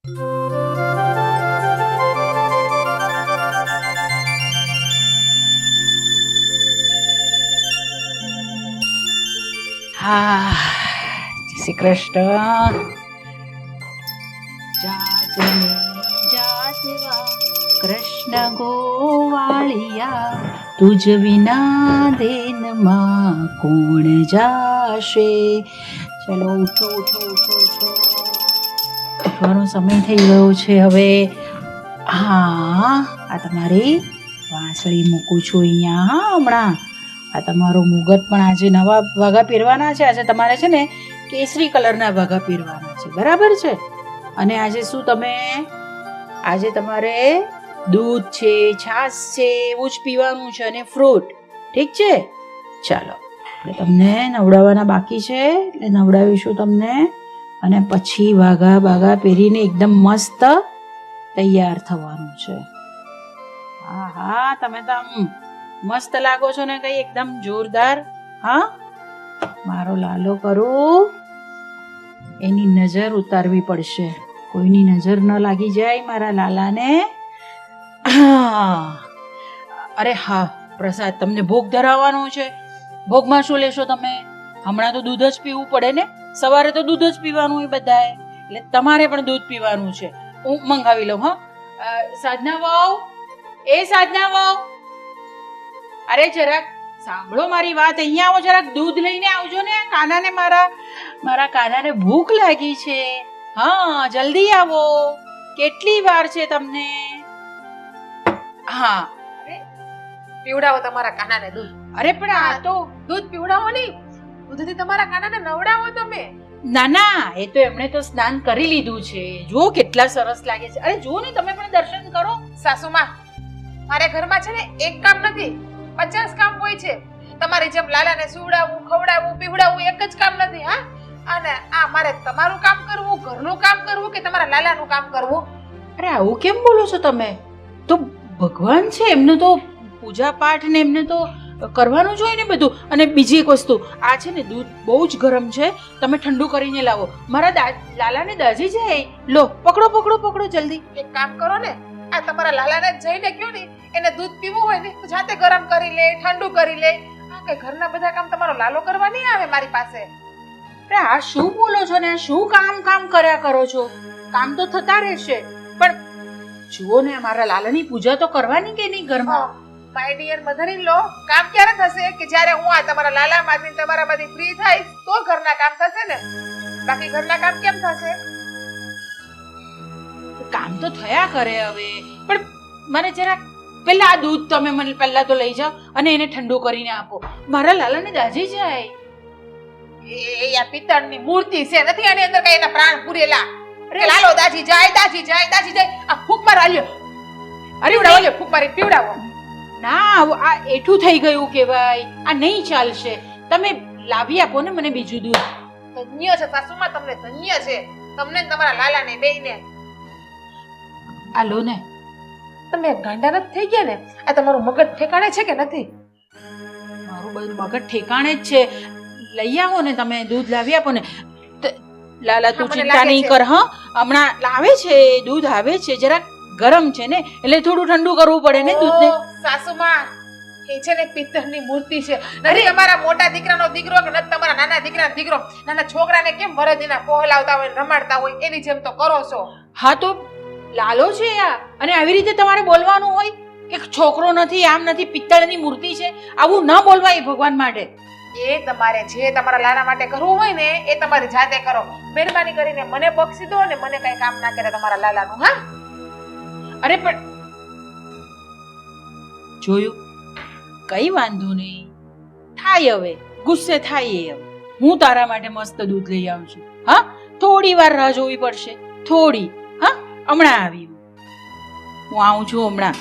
હા, જય શ્રી કૃષ્ણ. જાજને જાજવા કૃષ્ણ ગોવાળિયા, તુજ વિના દેનમાં કોણ જાશે. ચલો ઉઠો ઉઠો ઉઠો ઉઠો, ઉઠવાનો સમય થઈ ગયો છે હવે. હા, આ તમારી વાંસળી મૂકું છું અહીંયા. હા, હમણાં આ તમારો મુગટ પણ આજે નવા વાઘા પહેરવાના છે. આજે તમારે છે ને કેસરી કલરના વાઘા પહેરવાના છે, બરાબર છે? અને આજે શું તમે, આજે તમારે દૂધ છે, છાશ છે, એવું જ પીવાનું છે અને ફ્રૂટ. ઠીક છે? ચાલો, આપણે તમને નવડાવવાના બાકી છે એટલે નવડાવીશું તમને, અને પછી વાઘા બાઘા પહેરીને એકદમ મસ્ત તૈયાર થવાનું છે. હા હા, તમે તો મસ્ત લાગો છો ને, કઈ એકદમ જોરદાર. હા, મારો લાલો કરું, એની નજર ઉતારવી પડશે, કોઈની નજર ન લાગી જાય મારા લાલાને. અરે હા, પ્રસાદ તમને ભોગ ધરાવવાનો છે. ભોગમાં શું લેશો તમે? હમણાં તો દૂધ જ પીવું પડે ને, સવારે તો દૂધ જ પીવાનું હોય બધાએ, એટલે તમારે પણ દૂધ પીવાનું છે. હું મંગાવી લઉં. હા, સાધના વહુ, એ સાધના વહુ, અરે જરાક સાંભળો મારી વાત, અહીંયા આવો, જરાક દૂધ લઈને આવજો ને. કાનાને મારા કાનાને ભૂખ લાગી છે. હા, જલ્દી આવો. કેટલી વાર છે તમને? હા, પીવડાવો તમારા કાનાને દૂધ. અરે પણ આ તો દૂધ પીવડાવો નહીં, દૂધથી તમારા કાનાને નવડાવો તમે. ના ના, એ તો એમણે તો સ્નાન કરી લીધું છે. જુઓ કેટલા સરસ લાગે છે. અરે જુઓ ને, તમે પણ દર્શન કરો. સાસુમાં, મારે ઘરમાં છે ને એક કામ નથી, 50 કામ હોય છે. તમારી જેમ લાલાને સુવડાવવું, ખવડાવવું, પીવડાવવું એક જ કામ નથી. હા, અને આ મારે તમારું કામ કરવું, ઘરનું કામ કરવું કે તમારા લાલાનું કામ કરવું? અરે આવું કેમ બોલો છો તમે? તો ભગવાન છે, એમને તો પૂજા પાઠ ને એમને તો કરવાનું જ હોય ને બધું. અને બીજી એક વસ્તુ, આ છે ને દૂધ બહુ જ ગરમ છે, તમે ઠંડુ કરીને લાવો. મારા લાલાને દાજી જાય. લો, પકડો પકડો પકડો જલ્દી. એક કામ કરો ને, આ તમારા લાલાને જઈને કહો ને, એને દૂધ પીવું હોય ને તો જાતે ગરમ કરી લે, ઠંડુ કરી લે. આ કે ઘરના બધા કામ તમારો લાલો કરવા નહીં આવે મારી પાસે. અરે આ શું બોલો છો ને? શું કામ કર્યા કરો છો? કામ તો થતા રહેશે, પણ જુઓ ને, મારા લાલાની પૂજા તો કરવાની કે નહીં ઘરમાં? My dear mother in law, કામ ક્યારે થશે? કે જ્યારે હું આ તમારા લાલામાંથી તમારામાંથી ફ્રી થાય તો ઘરના કામ થશે ને, બાકી ઘરના કામ કેમ થશે? કામ તો થયા કરે હવે, પણ મને જરાક પહેલા આ દૂધ તમે મને પહેલા તો લઈ જાઓ અને એને ઠંડુ કરીને આપો. મારા લાલાને દાજી જાય. એ આ પિત્તળની મૂર્તિ છે, નથી આની અંદર કઈ એના પ્રાણ પૂરેલા. અરે લાલો દાજી જાય, દાજી જાય, દાજી જાય. આ ફૂક માર આલ્યો. અરે પીવડાવો, ફૂક મારી પીવડાવો. ના, આ એઠું થઈ ગયું કહેવાય, આ નહીં ચાલશે. તમે લાવી આપો ને મને બીજું દૂધ. ધન્ય છે સાસુમાં, તમને ધન્ય છે, તમને ને તમારા લાલાને બેયને. આ લો ને. તમે ગાંડા નથી થઈ ગયા ને? આ તમારું મગજ ઠેકાણે છે કે નથી? મારું બધું મગજ ઠેકાણે જ છે. લઈ આવો ને, તમે દૂધ લાવી આપો ને. લાલા તું ચિંતા નહીં કર. હા, હમણાં લાવે છે, દૂધ આવે છે. જરાક ગરમ છે ને, એટલે થોડું ઠંડુ કરવું પડે ને દૂધને. સાસુમાં, એ છે ને પિત્તળની મૂર્તિ છે. નથી તમારા મોટા દીકરાનો દીકરો કે નથી તમારા નાના દીકરાનો દીકરો. નાના છોકરાને કેમ વરદીના પહોલાવતા હોય, રમાડતા હોય, એની જેમ તો કરો છો. હા, તો લાલો છે આ, અને આવી રીતે તમારે બોલવાનું હોય કે છોકરો નથી, આમ નથી, પિત્તળની મૂર્તિ છે, આવું ન બોલવાય ભગવાન માટે. એ તમારે જે તમારા લાલા માટે કરવું હોય ને, એ તમારી જાતે કરો. મહેરબાની કરીને મને બક્ષી દો અને મને કઈ કામ ના કરે તમારા લાલાનું. હા, અરે પણ જોયું, કઈ વાંધો નહીં, થાય હવે, ગુસ્સે થાય. હવે હું તારા માટે મસ્ત દૂધ લઈ આવું છું. હા, થોડી વાર રાહ જોવી પડશે, થોડી. હા, હમણાં આવી હું આવું છું હમણાં.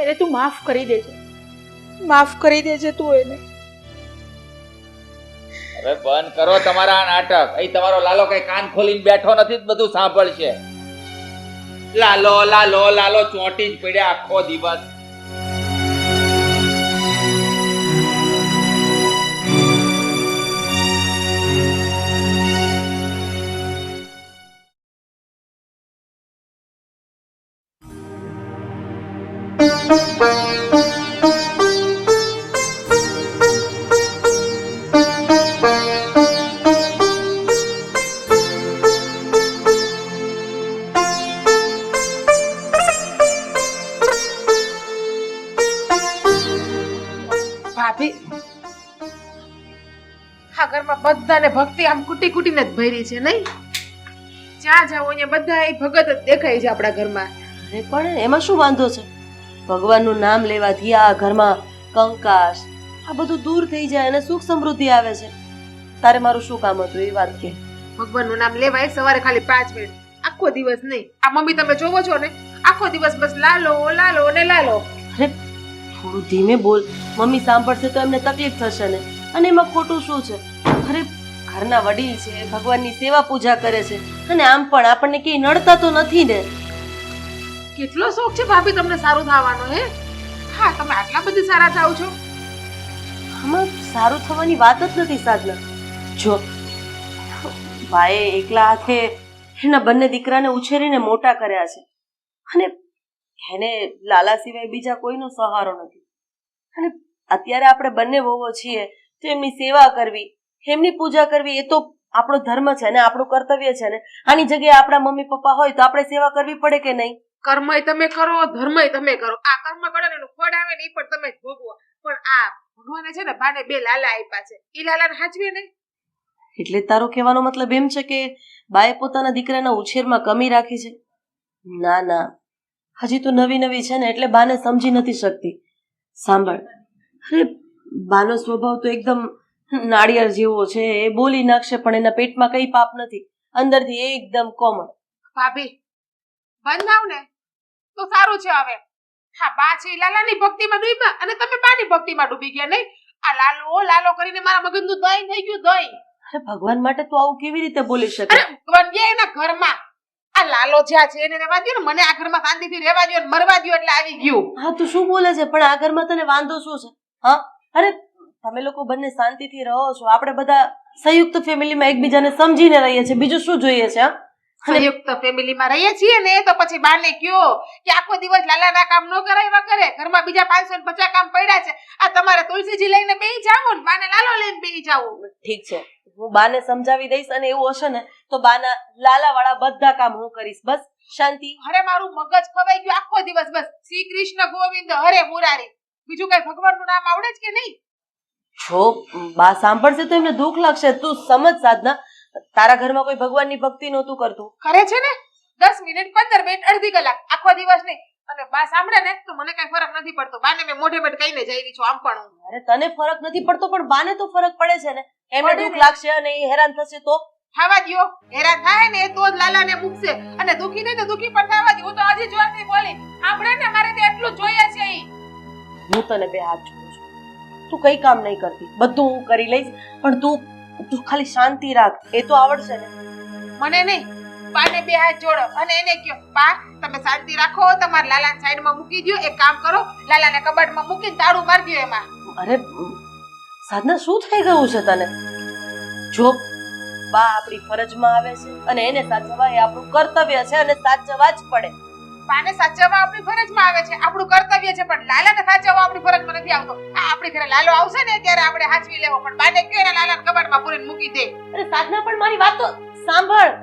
એને તું માફ કરી દેજે. માફ કરી દેજે તું એને. હવે બંધ કરો તમારા આ નાટક. અહીં તમારો લાલો કઈ કાન ખોલીને બેઠો નથી, બધું સાંભળશે. લાલો લાલો લાલો ચોંટી જ પડ્યા આખો દિવસ. ભાભી, આ ઘરમાં બધાને ભક્તિ આમ કુટી કુટીને જ ભરી છે નહીં? જ્યાં જાઓ અહીંયા બધા એ ભગત જ દેખાય છે આપણા ઘરમાં. અરે પણ એમાં શું વાંધો છે? ભગવાનનું નામ લેવાથી આ ઘરમાં કંકાસ આ બધું દૂર થઈ જાય અને સુખ સમૃદ્ધિ આવે છે. તારે મારું શું કામ હતું એ વાત કે? ભગવાનનું નામ લેવાય સવારે ખાલી 5 મિનિટ, આખો દિવસ નહીં. આ મમ્મી તમે જોવો છો ને, આખો દિવસ બસ લાલો લાલો ને લાલો. અરે થોડું ધીમે બોલ, મમ્મી સાંભળશે તો એમને તકલીફ થશે ને. અને એમાં ખોટું શું છે? અરે ઘરના વડીલ છે, ભગવાનની સેવા પૂજા કરે છે, અને આમ પણ આપણને કઈ નડતા તો નથી ને. કેટલો શોખ છે ભાભી તમને સારું થવાનો હે? હા, તમે આટલા બધું સારા થાવ છો. આમાં સારું થવાની વાત જ નથી સાધના. જો બાએ એકલા હાથે એના બંને દીકરાને ઉછેરીને મોટા કર્યા છે, અને એને લાલા સિવાય બીજા કોઈનો સહારો નથી. અને અત્યારે આપણે બંને વહુઓ છીએ તો એમની સેવા કરવી, એમની પૂજા કરવી એ તો આપણો ધર્મ છે ને, આપણું કર્તવ્ય છે ને. આની જગ્યાએ આપણા મમ્મી પપ્પા હોય તો આપણે સેવા કરવી પડે કે નહીં? કર્મય તમે કરો, ધર્મય તમે કરો. આ કર્મ કરો ને એનું ફળ આવે ને એ પણ તમે જ ભોગવો. પણ આ ભગવાને છે ને બાને 2 લાલા આપ્યા છે, એ લાલાને હાચવે નહીં. એટલે તારો કહેવાનો મતલબ એમ છે કે બાએ પોતાના દીકરાના ઉછેરમાં કમી રાખી છે? ના ના, હજી તો નવી નવી છે ને એટલે બાને સમજી નથી શકતી. સાંભળ, અરે બાનો સ્વભાવ તો એકદમ નાળિયેર જેવો છે. એ બોલી નાખશે પણ એના પેટમાં કઈ પાપ નથી, અંદરથી એકદમ કોમળ. ભાભી બંધાવ ને તો સારું છે. હવે હા, બા છે ઈ લાલાની ભક્તિમાં ડૂબ્યા અને તમે બાની ભક્તિમાં ડૂબી ગયા નહીં? આ લાલો લાલો કરીને મારા મગજનું દહીં થઈ ગયું, દહીં. અરે ભગવાન માટે તો આવું કેવી રીતે બોલી શકે? અરે ભગવાન ગયા એના ઘરમાં. આ લાલો જ્યાં છે એને રહેવા દો ને, મને આ ઘરમાં શાંતિથી રહેવા દો ને મરવા દો એટલે આવી ગયું. હા, તું શું બોલે છે? પણ આ ઘરમાં તને વાંધો શું છે? હા, અરે તમે લોકો બંને શાંતિથી રહો છો, આપણે બધા સંયુક્ત ફેમિલીમાં એકબીજાને સમજીને રહીએ છીએ, બીજું શું જોઈએ છે? સંયુક્ત ફેમિલીમાં રહીએ છીએ ને તો પછી બાને કયો કે આખો દિવસ લાલાના કામ ન કરાવ્યા કરે, ઘરમાં બીજા 550 કામ પડ્યા છે, આ તમારે તુલસીજી લઈને બેહી જાવ ને બાને લાલો લઈને બેહી જાવ. ઠીક છે, હું બાને સમજાવી દઈશ, અને એવું હશે ને તો બાના લાલા વાળા બધા કામ હું કરીશ. બસ શાંતિ. અરે મારું મગજ ખવાઈ ગયું આખો દિવસ. બસ શ્રી કૃષ્ણ ગોવિંદ હરે મુરારી, બીજું કઈ ભગવાનનું નામ આવડે જ કે નહીં? જો બા સાંભળશે તો એમને દુઃખ લાગશે. તું સમજ સાધના, તારા ઘરમાં કોઈ ભગવાનની ભક્તિ નહોતું કરતું. કરે છે ને 10 મિનિટ 15 મિનિટ અડધી કલાક, આખો દિવસ નહીં. અને બા સાંભળે ને તો મને કઈ ફરક નથી પડતો. બાને મેં મોઢે મોઢે કહીને જઈ રહી છું આમ પણ. અરે તને ફરક નથી પડતો પણ બાને તો ફરક પડે છે ને. એમને દુઃખ લાગશે અને એ હેરાન થશે તો? થવા દ્યો, હેરાન થાય ને તો જ લાલાને મૂકશે. અને દુખી નહીં તો દુખી પણ થવા દો. હું તો હજી જોરથી બોલી સાંભળે ને, મારે તો એટલું જ જોઈએ છે. હું તને 2 હાથ જોડું છું, તું કઈ કામ નહીં કરતી, બધું હું કરી લઈશ. પણ તું ખાલી શાંતિ રાખ, એ તો આવડશે ને. મને નહીં, બાને 2 હાથ જોડો અને એને કહો બા તમે શાંતિ રાખો, તમારા લાલાને સાઈડમાં મૂકી દો. એક કામ કરો, લાલાને કબાટમાં મૂકીને તાળું મારી દો એમાં. અરે સાધના, શું થઈ ગયું છે તને? જો બા આપણી ફરજમાં આવે છે અને એને સાચવવા એ આપણું કર્તવ્ય છે, અને સાચવવા જ પડે. બાને સાચવવા આપણી ફરજમાં આવે છે, આપણું કર્તવ્ય છે. પણ લાલાને સાચવવા આપણી ફરજમાં નથી આવતો. આ આપણી ઘરે લાલો આવશે ને ત્યારે આપણે હાચવી લેવો. પણ બાને કહો એના લાલાને કબાટમાં પૂરીને મૂકી દે. અરે સાધના, પણ મારી વાત તો સાંભળ.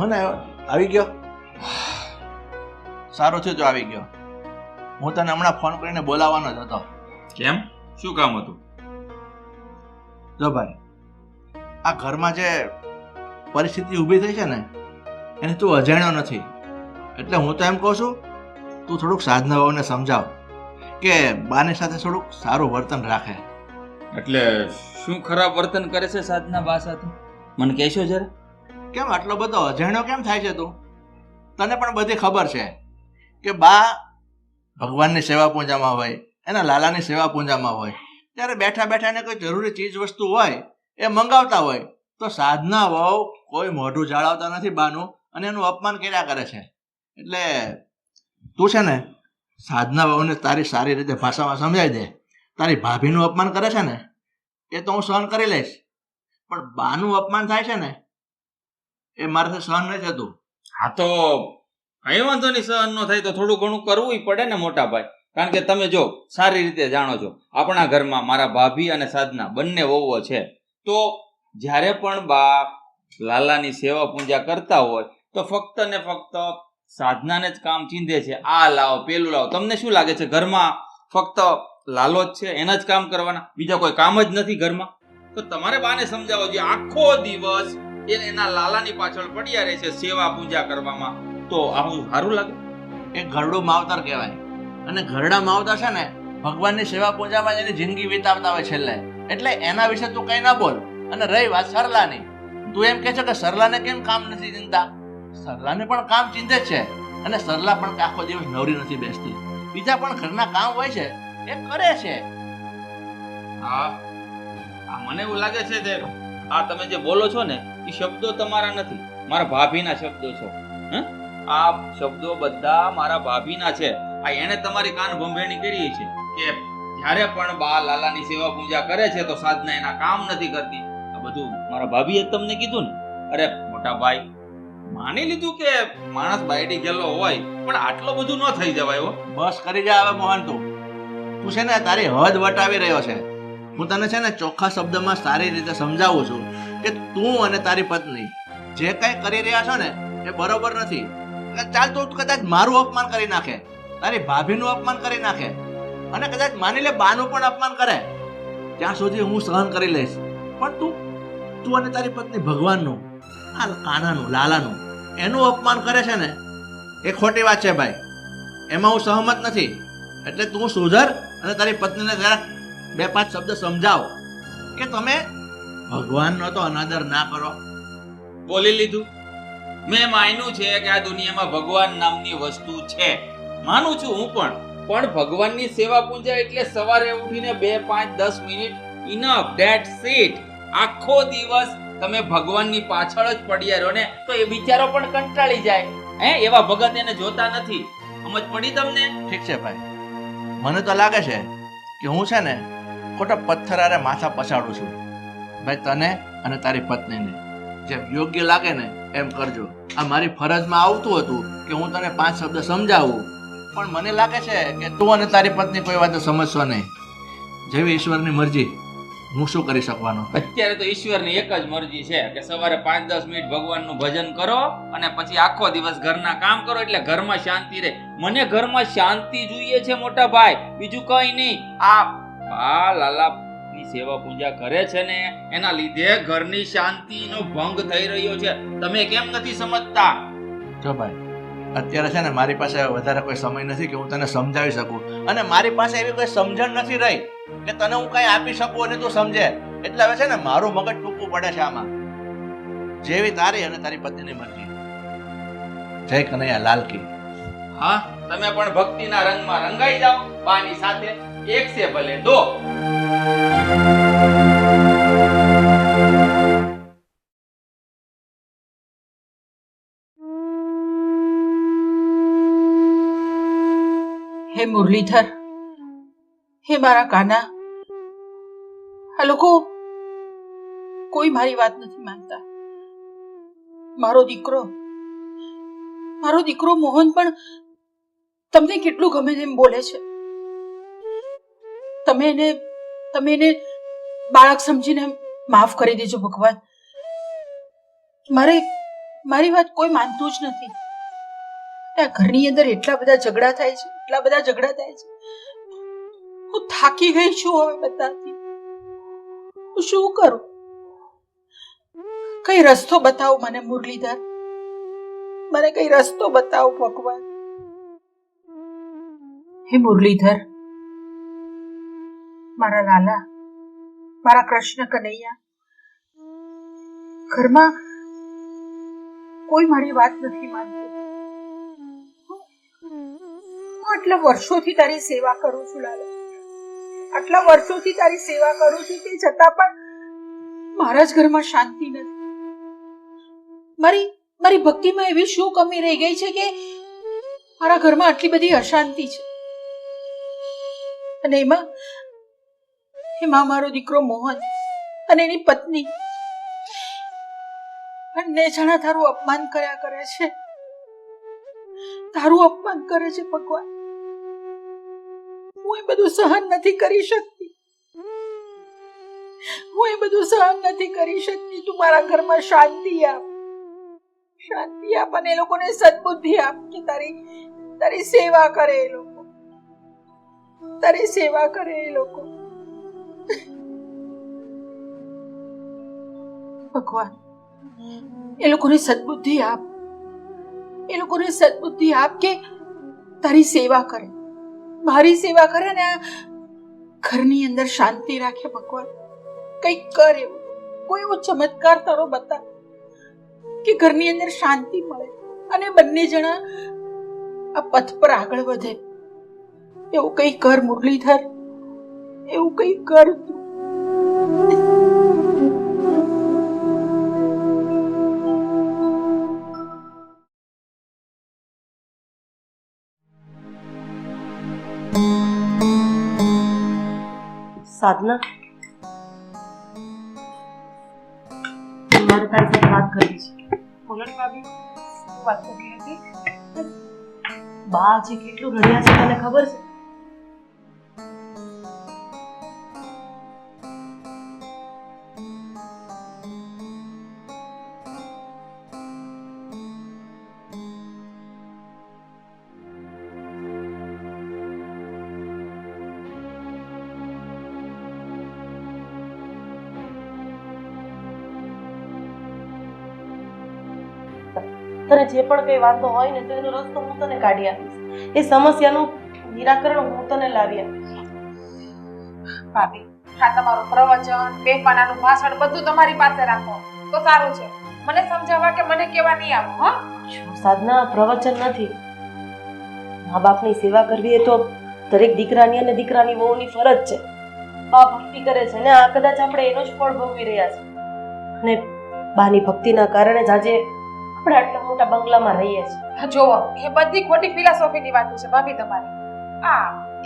મોહન આવી ગયો? સારું છે જો આવી ગયો. હું તને હમણાં ફોન કરીને બોલાવવાનો જ હતો. કેમ? શું કામ હતું? જો ભાઈ, આ ઘરમાં જે પરિસ્થિતિ ઊભી થઈ છે ને એને તું અજાણ્યો નથી. એટલે હું તો એમ કહું છું, તું થોડુંક સાધના વહુને સમજાવ કે બાની સાથે થોડુંક સારું વર્તન રાખે. એટલે શું ખરાબ વર્તન કરે છે સાધના બા સાથે મને કહેશો જરા? કેમ આટલો બધો અજાણ્યો કેમ થાય છે તું? તને પણ બધી ખબર છે કે બા ભગવાનની સેવા પૂજામાં હોય, એના લાલાની સેવા પૂજામાં હોય, ત્યારે બેઠા બેઠા એને કોઈ જરૂરી ચીજ વસ્તુ હોય એ મંગાવતા હોય તો સાધના વહુ કોઈ મોઢું જાળવતા નથી બાનું અને એનું અપમાન કર્યા કરે છે. એટલે તું છે ને સાધના વહુને તારી સારી રીતે ભાષામાં સમજાવી દે. તારી ભાભીનું અપમાન કરે છે ને એ તો હું સહન કરી લઈશ, પણ બાનું અપમાન થાય છે ને એ મારાથી સહન નથી થતું. હા તો કઈ વાંધો નહીં, સહન ન થાય તો થોડું ઘણું કરવું પડે ને મોટા ભાઈ. કારણ કે તમે જો સારી રીતે જાણો છો આપણા ઘરમાં મારા ભાભી અને સાધના બંને વહુઓ છે. તો જ્યારે પણ બા લાલાની સેવા પૂજા કરતા હોય તો ફક્ત ને ફક્ત સાધનાને જ કામ ચીંધે છે. આ લાવો પેલું લાવો. તમને શું લાગે છે ઘરમાં ફક્ત લાલો જ છે, એના જ કામ કરવાના, બીજા કોઈ કામ જ નથી ઘરમાં? તો તમારે બાને સમજાવો જોઈએ આખો દિવસ એના લાલાની પાછળ પડ્યા રહે છે સેવા પૂજા કરવામાં. તો આવું સારું લાગે? એ ઘરડું માવતર કહેવાય. અને ઘરડા માવતર છે ને ભગવાનની સેવા પૂજામાં જ એની જિંદગી વિતાવતા હોય છેલ્લે. એટલે એના વિશે તું કઈ ના બોલ. અને રહી વાત સરલાની, તું એમ કહે છે કે સરલાને કેમ કામ નથી ચિંતા? સરલાને પણ કામ ચિંતે જ છે અને સરલા પણ આખો દિવસ નવરી નથી બેસતી. બીજા પણ ઘરના કામ હોય છે એ કરે છે. હા, મને એવું લાગે છે કે આ તમે જે બોલો છો ને એ શબ્દો તમારા નથી, મારા ભાભીના શબ્દો છો. આ શબ્દો બધા મારા ભાભીના છે. આ એને તમારી કાન ભંભેણી કરી છે કે જ્યારે પણ બા લાલાની સેવા પૂજા કરે છે તો સાધના એના કામ નથી કરતી. આ બધું મારા ભાભીએ તમને કીધું ને? અરે મોટા ભાઈ, માની લીધું કે માણસ બાયડી ગયેલો હોય પણ આટલું બધું ન થઈ જવાય હો. બસ કરી જા હવે મોહન. તું છે ને તારી હદ વટાવી રહ્યો છે. હું તને છે ને ચોખ્ખા શબ્દમાં સારી રીતે સમજાવું છું કે તું અને તારી પત્ની જે કઈ કરી રહ્યા છો ને એ બરોબર નથી. ચાલ તું કદાચ મારું અપમાન કરી નાખે, તારી ભાભીનું અપમાન કરી નાખે અને કદાચ માની લે બાનું પણ અપમાન કરે, ત્યાં સુધી હું સહન કરી લઈશ. પણ તું અને તારી પત્ની ભગવાનનું, આ કાનાનું, લાલાનું એનું અપમાન કરે છે ને એ ખોટી વાત છે ભાઈ. એમાં હું સહમત નથી. એટલે તું સુધર અને તારી પત્નીને જરા 2-5 શબ્દ સમજાવ કે તમે ભગવાનનો તો અનાદર ના કરો. બોલી લીધું. મેં માન્યું છે કે આ દુનિયામાં ભગવાન નામની વસ્તુ છે, માનું છું હું પણ ભગવાનની સેવા પૂજા એટલે સવારે ઉઠીને 2, 5, 10 મિનિટ ઇનફ, ધેટ્સ ઇટ. આખો દિવસ તમે ભગવાનની પાછળ જ પડ્યા રહો ને તો એ બિચારો પણ કંટાળી જાય. એવા ભગત એને જોતા નથી. સમજ પડી તમને? ઠીક છે ભાઈ, મને તો લાગે છે કે હું છે ને ખોટા પથ્થર આરે માથા પછાડું છું. ભાઈ તને અને તારી પત્નીને જેમ યોગ્ય લાગે ને એમ કરજો. આ મારી ફરજમાં આવતું હતું કે હું તને 5 શબ્દ સમજાવું, પણ મને લાગે છે કે તું અને તારી પત્ની કોઈ વાત સમજશો નહીં. જેવી ઈશ્વરની મરજી, હું શું કરી શકવાનો? અત્યારે તો ઈશ્વરની એક જ મરજી છે કે સવારે 5-10 મિનિટ ભગવાનનું ભજન કરો અને પછી આખો દિવસ ઘરના કામ કરો એટલે ઘરમાં શાંતિ રહે. મને ઘરમાં શાંતિ જોઈએ છે મોટા ભાઈ, બીજું કઈ નહીં. આ લાલાની સેવા પૂજા કરે છે ને એના લીધે ઘરની શાંતિનો ભંગ થઈ રહ્યો છે. તમે કેમ નથી સમજતા? જો ભાઈ, અત્યારે છે ને મારી પાસે વધારે કોઈ સમય નથી કે હું તને સમજાવી શકું, અને મારી પાસે એવી કોઈ સમજણ નથી રહી કે તને હું કઈ આપી શકું અને તું સમજે. એટલે હવે છે ને મારું મગજ ટૂંકું પડે છે આમાં. જેવી તારી અને તારી પત્નીની મરજી. જય કનૈયા લાલ કી. હા, તમે પણ ભક્તિના રંગમાં રંગાઈ જાઓ બાની સાથે. એક સે ભલે દો. હે મુરલીધર, હે મારા કાના, આ લોકો કોઈ મારી વાત નથી માનતા. મારો દીકરો મોહન પણ તમને કેટલું ગમે તેમ બોલે છે. તમે એને બાળક સમજીને માફ કરી દેજો ભગવાન. મારી વાત કોઈ માનતું જ નથી. આ ઘરની અંદર એટલા બધા ઝઘડા થાય છે. હું થાકી ગઈ છું હવે બધાથી. હું શું કરું? કઈ રસ્તો બતાવો મને મુરલીધર. મને કઈ રસ્તો બતાવો ભગવાન. હે મુરલીધર, મારા લાલા, મારા કૃષ્ણ કનૈયા, ઘરમાં કોઈ મારી વાત નથી માનતું. હું આટલા વર્ષોથી તારી સેવા કરું છું લાલા, આટલા વર્ષોથી તારી સેવા કરું છું, તે છતાં પણ મારા જ ઘરમાં શાંતિ નથી. મારી ભક્તિમાં એવી શું કમી રહી ગઈ છે કે મારા ઘરમાં આટલી બધી અશાંતિ છે? અને એમાં મારો દીકરો મોહન અને એની પત્ની બંને જણા તારું અપમાન કર્યા કરે છે, તારું અપમાન કરે છે ભગવાન. હું એ બધું સહન નથી કરી શકતી, હું એ બધું સહન નથી કરી શકતી. તું મારા ઘરમાં શાંતિ આપ, શાંતિ આપ, અને એ લોકોને સદબુદ્ધિ આપ કે તારી સેવા કરે એ લોકો, તારી સેવા કરે એ લોકો. ભગવાન, એ લોકોને સદબુદ્ધિ આપ, એ લોકોને સદબુદ્ધિ આપ કે તારી સેવા કરે, મારી સેવા કરે ને આ ઘરની અંદર શાંતિ રાખે. ભગવાન, કંઈક કર, એવું કોઈ એવો ચમત્કાર તારો બતા કે ઘરની અંદર શાંતિ મળે અને બંને જણા આ પથ પર આગળ વધે. એવું કંઈ કર મુરલીધર, એવું કંઈ કર તું. સાધના, મારે તારી સાથે વાત કરવી છે. બોલો ને ભાભી, શું વાત કરવી હતી? બા આજે કેટલું રડ્યા છે તને ખબર છે? તને જે પણ કઈ વાંધો હોય ને તો એનો રસ્તો હું તને કાઢી આપીશ. એ સમસ્યાનું નિરાકરણ હું તને લાવી આપીશ. ભાભી, આ તમારું પ્રવચન, બે પાનાનું ભાષણ બધું તમારી પાસે રાખો તો સારું છે. મને સમજાવવા કે મને કેવા નહીં આવો. હા, સાધના, પ્રવચન નથી. મા બાપની સેવા કરવી એ તો દરેક દીકરાની અને દીકરાની વહુની ફરજ છે. બા ભક્તિ કરે છે ને આ કદાચ આપણે એનો જ ફળ ભોગવી રહ્યા છે. અને બાની ભક્તિના કારણે જ આજે આપણે આટલા મોટા બંગલામાં રહીએ છીએ. જોવો, એ બધી ખોટી ફિલોસોફીની વાતો છે ભાભી તમારી.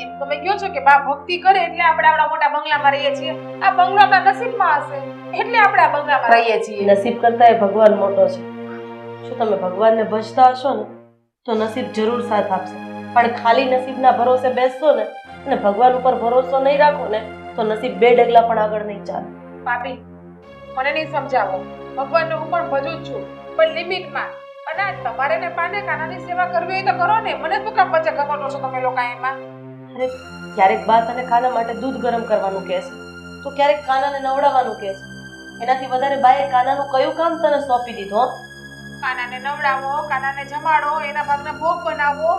એમ તમે કહો છો કે બા ભક્તિ કરે એટલે આપણે આપણા મોટા બંગલામાં રહીએ છીએ. આ બંગલો આપણા નસીબમાં હશે એટલે આપણે આ બંગલામાં રહીએ છીએ. નસીબ કરતા એ ભગવાન મોટો છે. જો તમે ભગવાનને ભજતા હશો ને તો નસીબ જરૂર સાથ આપશે. પણ ખાલી નસીબના ભરોસે બેસશો ને અને ભગવાન ઉપર ભરોસો નહીં રાખો ને તો નસીબ બે ડગલા પણ આગળ નહીં ચાલે. ભાભી, મને નહીં સમજાવો. ભગવાનને હું પણ ભજું જ છું, પણ લિમિટમાં. અને તમારે ને પાને કાનાની સેવા કરવી હોય તો કરો ને. મને શું કામ વચ્ચે ગમતો છો તમે લોકો એમાં? અરે ક્યારેક બા તને કાના માટે દૂધ ગરમ કરવાનું કહે છે તો ક્યારેક કાનાને નવડાવવાનું કહે છે. એનાથી વધારે બાએ કાનાનું કયું કામ તને સોંપી દીધું? કાનાને નવડાવો, કાનાને જમાડો, એના ભાગના ભોગ બનાવો,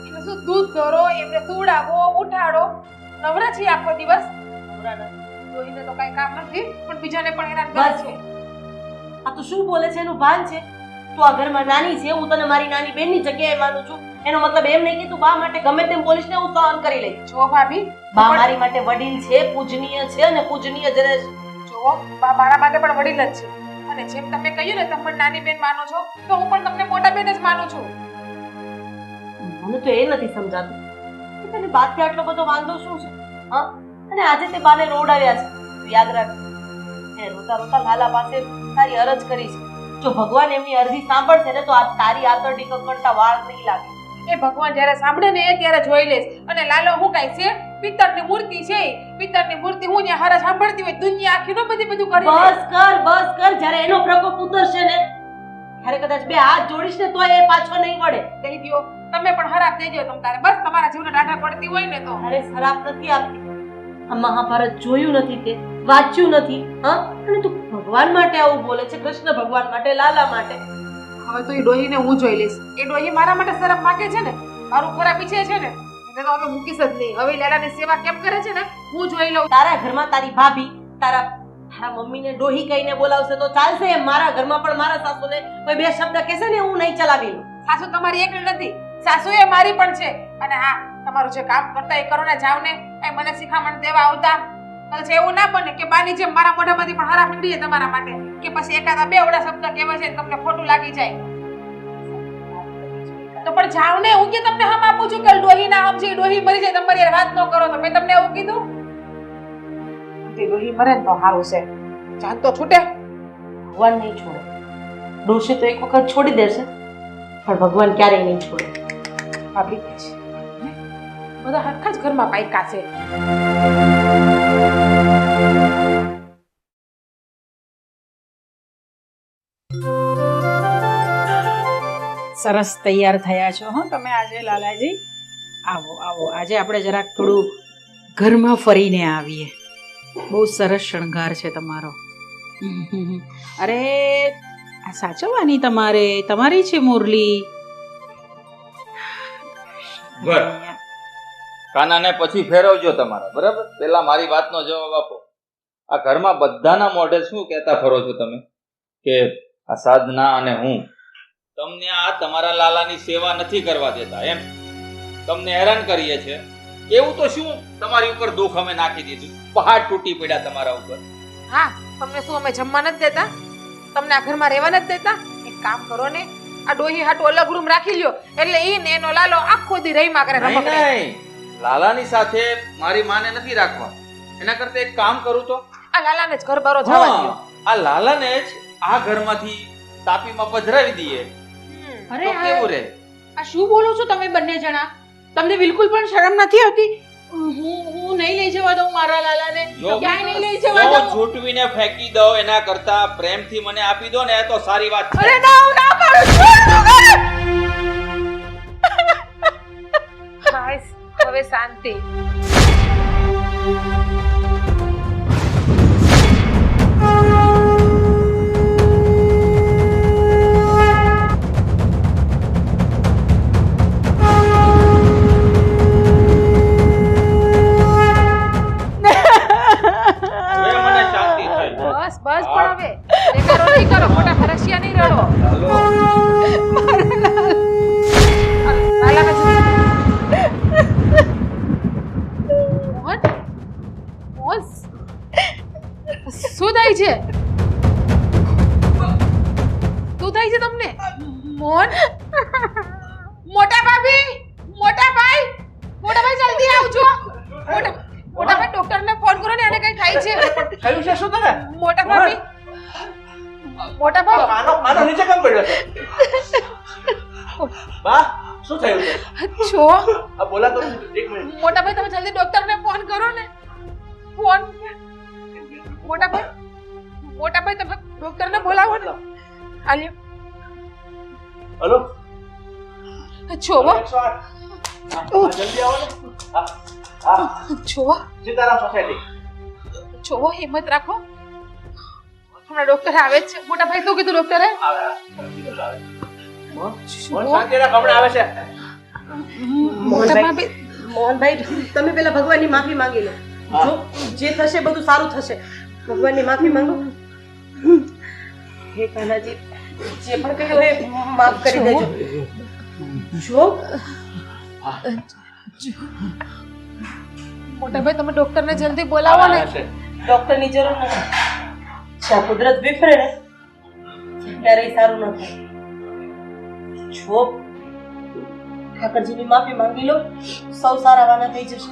એને શું દૂધ દોરો, એમને સુવડાવો, ઉઠાડો. નવરા છીએ આખો દિવસ? જોઈને તો કઈ કામ નથી, પણ બીજાને પણ હેરાન કરે બસ. છે. આ તો શું બોલે છે એનું ભાન છે? તું આ ઘરમાં નાની છે, હું તને મારી નાની બેનની જગ્યાએ માનું છું. એનો મતલબ એમ નહીં કે તું બા માટે ગમે તેમ બોલીશ ને હું સહન કરી લઈશ. જો ભાભી, બા મારી માટે વડીલ છે, પૂજનીય છે અને પૂજનીય જ રહેશે. જુઓ, બા મારા માટે પણ વડીલ જ છે. અને જેમ તમે કહ્યું ને તમે નાની બેન માનો છો, તો હું પણ તમને મોટા બેન જ માનું છું. મને તો એ નથી સમજાતું કે તને બાથી આટલો બધો વાંધો શું છે? હા, અને આજે તે બાને રોડાવ્યા છે. તું યાદ રાખ, એ રોતા રોતા લાલા પાસે તારી અરજ કરી છે. જો ભગવાન એમની અરજી સાંભળશે ને તો આ તારી આતરડી કકડતા વાળ નહીં લાગે. એ ભગવાન જ્યારે સાંભળે ને એ ત્યારે જોઈ લેશ. અને લાલો હું કાંઈ છે? પિત્તળની મૂર્તિ છે. પિત્તળની મૂર્તિ હું ત્યાં હારા સાંભળતી હોય દુનિયા આખી નો બધી બધું કરી લે. બસ કર. જ્યારે એનો પ્રકોપ ઉતરશે ને ત્યારે કદાચ બે હાથ જોડીશ ને તો એ પાછો નહીં વળે. કહી દ્યો, તમે પણ હરાબ થઈ ગયો તમતારે. બસ તમારા જીવને ડાઢા પડતી હોય ને તો. અરે શરાબ નથી આપતી. આ મહાભારત જોયું નથી તે, વાંચ્યું નથી. હા, અને તું ભગવાન માટે આવું બોલે છે, કૃષ્ણ ભગવાન માટે, લાલા માટે. હવે તો એ ડોહીને હું જોઈ લઈશ. એ ડોહી મારા માટે શરમ માગે છે ને, મારું ખોરા પીછે છે ને, એટલે તો હવે મૂકીશ જ નહીં. હવે લાલાની સેવા કેમ કરે છે ને હું જોઈ લઉં. તારા ઘરમાં તારી ભાભી તારા મમ્મીને ડોહી કહીને બોલાવશે તો ચાલશે એમ? મારા ઘરમાં પણ મારા સાસુને કોઈ બે શબ્દ કહેશે ને હું નહીં ચલાવી લઉં. સાસુ તમારી એકલી નથી, સાસુ એ મારી પણ છે. અને હા, તમારું જે કામ કરતા એ કરો ને, જાવ ને. એ મને શિખામણ દેવા આવતા પછી એવું ના બને કે બાની જેમ મારા મોઢામાંથી પણ હરા નીકળી જાય તમારા માટે, કે પછી એકાદા બે વડા શબ્દ કહેવાય છે તમને ખોટું લાગી જાય. તો પણ જાવ ને. હું કે તમને હમ આપું છું કે ડોહી ના સમજે, ડોહી મરી જાય તમારી હારે વાત ન કરો. તો મેં તમને એવું કીધું? તે ડોહી મરે ને તો સારું છે, જાન તો છૂટે. ભગવાન નહીં છોડે. ડોશી તો એક વખત છોડી દેશે પણ ભગવાન ક્યારેય નહીં છોડે. ભાભી બધા હરખા જ ઘરમાં પાયકા છે. સરસ તૈયાર થયા છો હો તમે આજે લાલાજી. આવો આવો, આજે આપણે જરાક થોડું ઘરમાં ફરીને આવીએ. બહુ સરસ શણગાર છે તમારો. અરે આ સાચવવાની તમારી છે મુરલી. બસ કાનાને પછી ફેરવજો તમારા, બરાબર? પેલા મારી વાતનો જવાબ આપો. આ ઘરમાં બધાના મોઢે શું કહેતા ફરો છો તમે કે આ સાધના અને હું તમને આ તમારા લાલાની સેવા નથી કરવા દેતા, એમ તમને હેરાન કરીએ છે. એવું તો શું તમારી ઉપર દુઃખ અમે નાખી દીધું, પહાડ તૂટી પડ્યા તમારા ઉપર. હા, તમને શું અમે જમવા નથી દેતા? તમને આ ઘરમાં રહેવા નથી દેતા? એક કામ કરો ને, આ ડોહી હાટુ અલગ રૂમ રાખી લ્યો, એટલે ઈ ને એનો લાલો આખો દી રહીમાં કરે રમકડે. નહીં, લાલાની સાથે મારી માને નથી રાખવા. એના કરતા એક કામ કરું તો આ લાલાને જ ઘર બારો જવા દો. આ લાલાને જ આ ઘરમાંથી તાપીમાં પધરાવી દઈએ. અરે તો કેવું રે? આ શું બોલો છો તમે બંને જણા? તમને બિલકુલ પણ શરમ નથી આવતી? હું નહીં લઈ જવા દઉં મારા લાલાને, ક્યાંય નહીં લઈ જવા દઉં. છૂટવીને ફેંકી દો એના કરતા પ્રેમથી મને આપી દો ને તો સારી વાત છે. અરે ના, હું ના પાડું છું. હાય, હવે શાંતિ. હવે મને શાંતિ થઈ. બસ બસ, પણ હવે એ કરો નહીં કરો, મોટા ફરસિયા નહીં રડો. લાલાને જ- મોહન? મોહન? શું થાય છે? શું થાય છે તમને? મોહન? મોટા ભાભી, મોટા ભાઈ, જલ્દી આવજો. મોટા ભાઈ, ડોક્ટરને ફોન કરો ને, આને કઈ થાય છે. થયું છે શું તને? મોટા ભાભી, મોટા ભાઈ, કાનો નીચે કેમ પડ્યો છે? બા, શું થયું છે? છો આ બોલા તો એક મિનિટ. મોટા ભાઈ, તમે જલ્દી ડોક્ટરને ફોન કરો ને. ફોન. મોટા ભાઈ, તમે ડોક્ટરને બોલાવો ને. આલ્યો. હલો, છો 108. હા, જલ્દી આવો ને. હા, હા, છો સીતારામ સોસાયટી. છો, હિંમત રાખો. હમણાં ડોક્ટર આવે જ છે. મોટા ભાઈ, શું કીધું ડોક્ટરે? આવે. મોહન, શાંતિ રાખ, હમણાં આવે છે. મોટા ભાભી, મોહનભાઈ, તમે પેલા ભગવાનની માફી માંગી લો. જો જે થશે બધું સારું થશે. ભગવાનની માફી માંગો. હે કાનાજી, જે પણ કહ્યું એ માફ કરી દેજો. જો મોટા ભાઈ, તમે ડોક્ટરને જલ્દી બોલાવો ને. ડોક્ટરની જરૂર નથી. જ્યાં કુદરત વિફરે ને ક્યારેય સારું ન થાય. જો ઠાકરજીની માફી માંગી લો, સૌ સારા વાના થઈ જશે.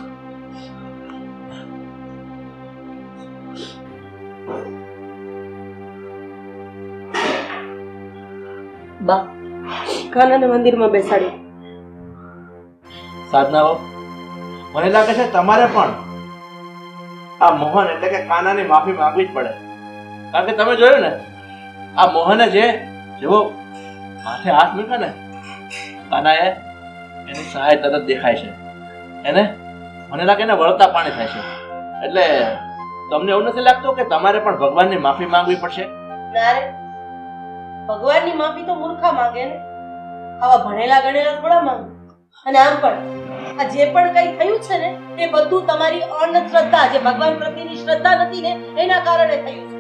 બા, કાનાને મંદિરમાં બેસાડી. સાધના બહુ, મને લાગે છે તમારે પણ આ મોહન એટલે કે કાનાની માફી માંગવી જ પડે. કારણ કે તમે જોયું ને, આ મોહને જેવો માથે હાથ મૂક્યો ને, કાનાએ એની સહાય તરત દેખાય છે. એને મને લાગે ને વળતા પાણી થાય છે. એટલે તમને એવું નથી લાગતું કે તમારે પણ ભગવાનની માફી માંગવી પડશે? ના રે, ભગવાનની માફી તો મૂર્ખા માંગે ને, આવા ભણેલા ગણેલા થોડા માંગે. અને આમ પણ આ જે પણ કંઈ થયું છે ને એ બધું તમારી અંધશ્રદ્ધા, જે ભગવાન પ્રત્યેની શ્રદ્ધા નથી ને એના કારણે થયું છે.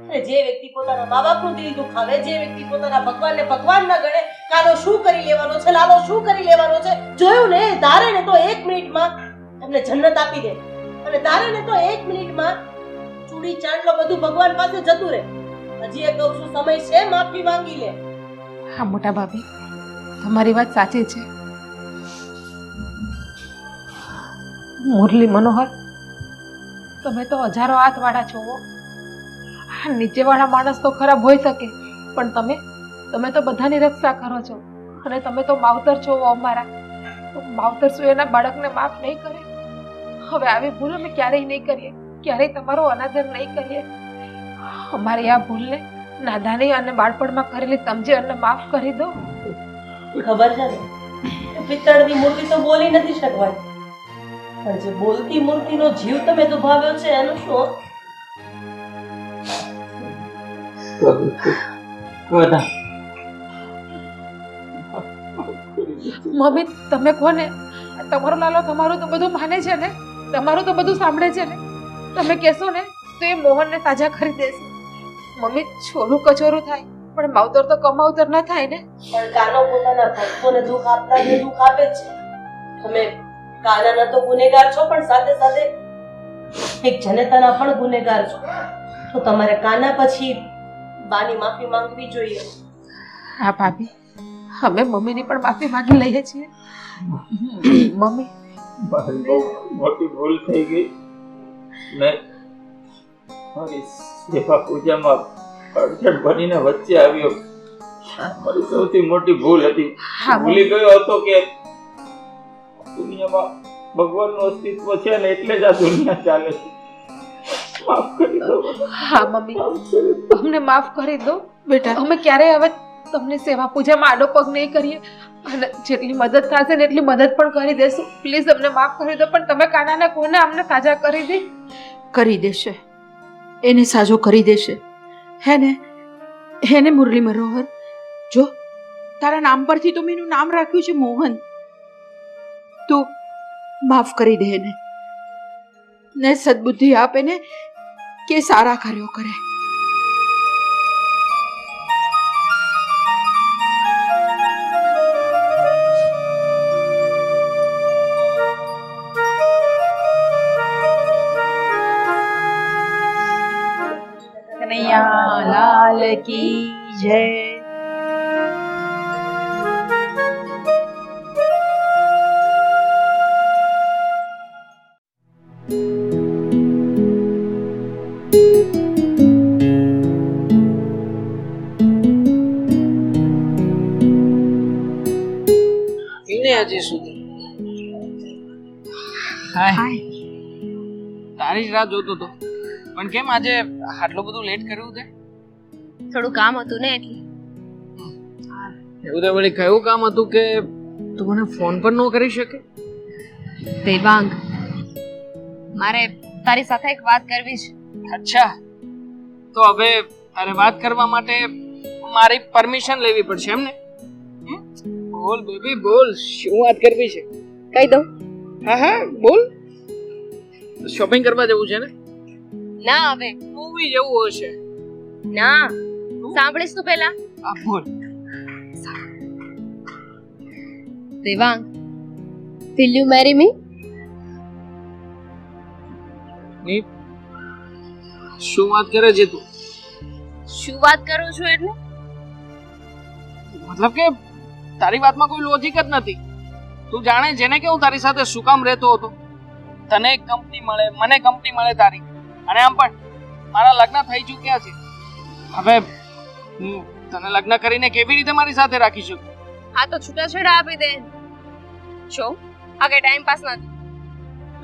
અને જે વ્યક્તિ પોતાના મા બાપનું દિલ દુખાવે, જે વ્યક્તિ પોતાના ભગવાનને ભગવાન ન ગણે, કાનો શું કરી લેવાનો છે, લાલો શું કરી લેવાનો છે, જોયું ને, ધારે ને તો 1 મિનિટમાં એમને જન્નત આપી દે, અને ધારે ને તો 1 મિનિટમાં ચૂડી ચાંદલો બધું ભગવાન પાસે જતું રહે. હજી એક કહું છું, સમય છે, માફી માંગી લે. હા મોટા ભાભી, તમારી વાત સાચી છે. મુરલી મનોહર, તમે તો હજારો હાથવાળા છો હો. આ નીચેવાળા માણસ તો ખરાબ હોઈ શકે, પણ તમે તો બધાની રક્ષા કરો છો, અને તમે તો માવતર છો અમારા. માવતર શું એના બાળકને માફ નહીં કરે? હવે આવી ભૂલ અમે ક્યારેય નહીં કરીએ, ક્યારેય તમારો અનાદર નહીં કરીએ. અમારી આ ભૂલને નાદાની અને બાળપણમાં કરેલી સમજી અને માફ કરી દો. ખબર છે ને, પિત્તળની મૂર્તિ તો બોલી નથી શકવાની, પણ જે બોલતી મૂર્તિનો જીવ તમે દુભાવ્યો છે એનું શું? મમ્મી, તમે કોને? તમારો લાલો તમારું તો બધું માને છે ને, તમારું તો બધું સાંભળે છે ને. તમે કહેશો ને તો એ મોહનને તાજા કરી દેશે. મમ્મી, છોરું કચોરું થાય પણ માવતર તો કમાવતર ન થાય ને. પણ કાનો પોતાના ભક્તોને દુઃખ આપતા જ દુઃખ આપે જ છે. તમે કાનાના તો ગુનેગાર છો, પણ સાથે સાથે એક જનેતાના પણ ગુનેગાર છો. તો તમારે કાના પછી બાની માફી માંગવી જોઈએ. હા ભાભી, અમે મમ્મીની પણ માફી માંગી લઈએ છીએ. મમ્મી, મારી બહુ મોટી ભૂલ થઈ ગઈ ને મારી સેવા પૂજામાં અડચણ બનીને વચ્ચે આવ્યો. મારી સૌથી મોટી ભૂલ હતી. હા, ભૂલી ગયો હતો કે દુનિયામાં ભગવાનનું અસ્તિત્વ છે ને એટલે જ આ દુનિયા ચાલે છે. માફ કરી દો. હા મમ્મી, અમને માફ કરી દો બેટા. અમે ક્યારેય હવે તમને સેવા પૂજામાં આડો પગ નહીં કરીએ, અને જેટલી મદદ થશે ને એટલી મદદ પણ કરી દેશું. પ્લીઝ અમને માફ કરી દો. પણ તમે કાનાને કોને અમને તાજા કરી દે. કરી દેશે, એને સાજો કરી દેશે. હે ને મુરલી મનોહર, જો તારા નામ પરથી તો મેં એનું નામ રાખ્યું છે મોહન. તું માફ કરી દે એને, ને સદબુદ્ધિ આપે ને કે સારા કાર્યો કરે. કનૈયા લાલ કી જય. હજી સુધી તારી જ રાહ જોતો હતો. પણ કેમ આજે આટલું બધું લેટ કર્યું તે? થોડું કામ હતું ને એટલે. એવું તો વળી કયું કામ હતું કે તું મને ફોન પર ન કરી શકે? દેવાંગ, મારે તારી સાથે એક વાત કરવી છે. અચ્છા, તો હવે તારે વાત કરવા માટે મારી પરમિશન લેવી પડશે એમ ને? બોલ બેબી બોલ, શું વાત કરવી છે? કહી દઉં? હા હા બોલ. શોપિંગ કરવા જવું છે ને? ના, હવે મૂવી જવું હશે. ના, સાંભળીશ તું પહેલા. હા બોલ. Devang, will you marry me? ની શું વાત કરે છે તું? શું વાત કરું છું એટલે? મતલબ કે તારી વાતમાં કોઈ લોજિક જ નથી. તું જાણે જેને કે હું તારી સાથે શું કામ રહેતો હતો. તને એક કંપની મળે, મને કંપની મળે તારી, અને આમ પણ મારા લગ્ન થઈ ચૂક્યા છે. હવે હું તને લગ્ન કરીને કેવી રીતે મારી સાથે રાખી શકું? આ તો છૂટાછેડા આપી દે. જો આ કઈ ટાઈમ પાસ નથી,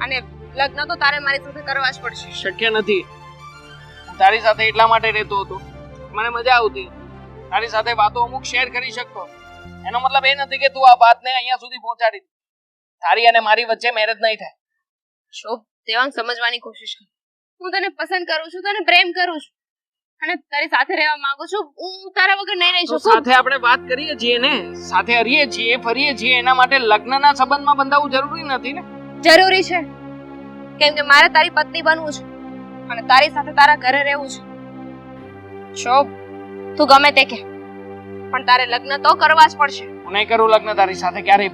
અને લગ્ન તો તારે મારી સાથે કરવા જ પડશે. શક્ય નથી. હું તારી સાથે એટલા માટે રહેતો હતો, મને મજા આવતી, તારી સાથે વાતો અમુક શેર કરી શકતો. એનો મતલબ એ નથી કે તું આ વાતને અહીંયા સુધી પહોંચાડી. તારી અને મારી વચ્ચે મેરેજ નહીં થાય. જો દેવાંગ, સમજવાની કોશિશ કર. હું તને પસંદ કરું છું, તને પ્રેમ કરું છું, અને તારી સાથે રહેવા માંગુ છું. હું તારા વગર નહીં રહી તો શકું. સાથે આપણે વાત કરીએ છીએ ને, સાથે હરીએ છીએ, ફરીએ છીએ, એના માટે લગ્નના સંબંધમાં બંધાવવું જરૂરી નથી ને. જરૂરી છે, કેમ કે મારે તારી પત્ની બનવું છે અને તારી સાથે તારા ઘરે રહેવું છે. શોભ, તું ગમે તે કે, પણ તારે લગ્ન તો કરવા જ પડશે. હું નહીં કરું લગ્ન તારી સાથે ક્યારેય.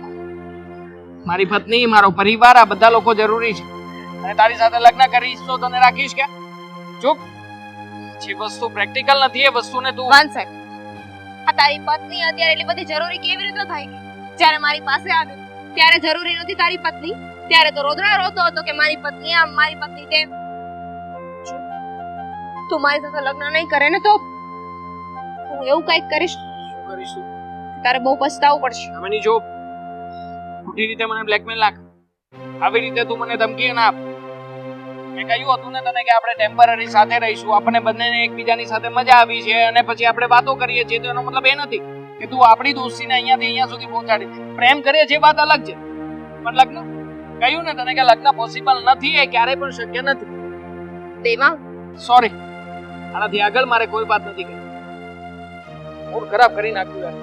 મારી પત્ની, મારો પરિવાર, આ બધા લોકો જરૂરી છે. અને તારી સાથે લગ્ન કરીશ તો તને રાખીશ કે? ચૂપ. જે વસ્તુ પ્રેક્ટિકલ નથી એ વસ્તુને તું વન સેકન્ડ. આ તારી પત્ની અત્યારે એટલી બધી જરૂરી કેવી રીતે થઈ ગઈ? જ્યારે મારી પાસે આવી ત્યારે જરૂરી નથી તારી પત્ની. ત્યારે તો રોદડા રોતો હતો કે મારી પત્ની આમ, મારી પત્ની તેમ. તું મારી સાથે લગ્ન નહીં કરે ને તો હું એવું કંઈક કરીશ, શું કરીશું? તારે બહુ પછતાવું પડશે. આમાંની જો ખોટી રીતે મને બ્લેકમેલ ના કર. આવી રીતે તું મને ધમકી ના આપ. મેં કહ્યું હતું ને તને કે આપણે ટેમ્પરરી સાથે રહીશું, આપણને બંનેને એકબીજાની સાથે મજા આવી છે અને પછી આપણે વાતો કરીએ છીએ, તો એનો મતલબ એ નથી કે તું આપણી દોસ્તીને અહીંયાથી અહીંયા સુધી પહોંચાડી દે. પ્રેમ કરીએ છીએ વાત અલગ છે, પણ લગ્ન કહ્યું ને તને કે લગ્ન પોસિબલ નથી, એ ક્યારેય પણ શક્ય નથી. દેવા, સોરી, આનાથી આગળ મારે કોઈ વાત નથી કરી. મૂડ ખરાબ કરી નાખ્યું યાર.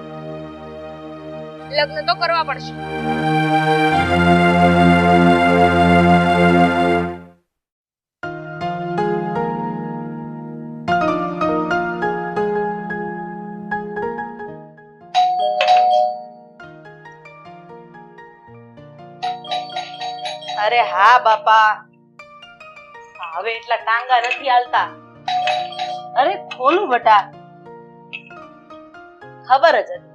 લગ્ન તો કરવા પડશે. અરે હા બાપા, હવે એટલા ટાંગા નથી હાલતા. અરે ખોલું બટા. ખબર જ હતી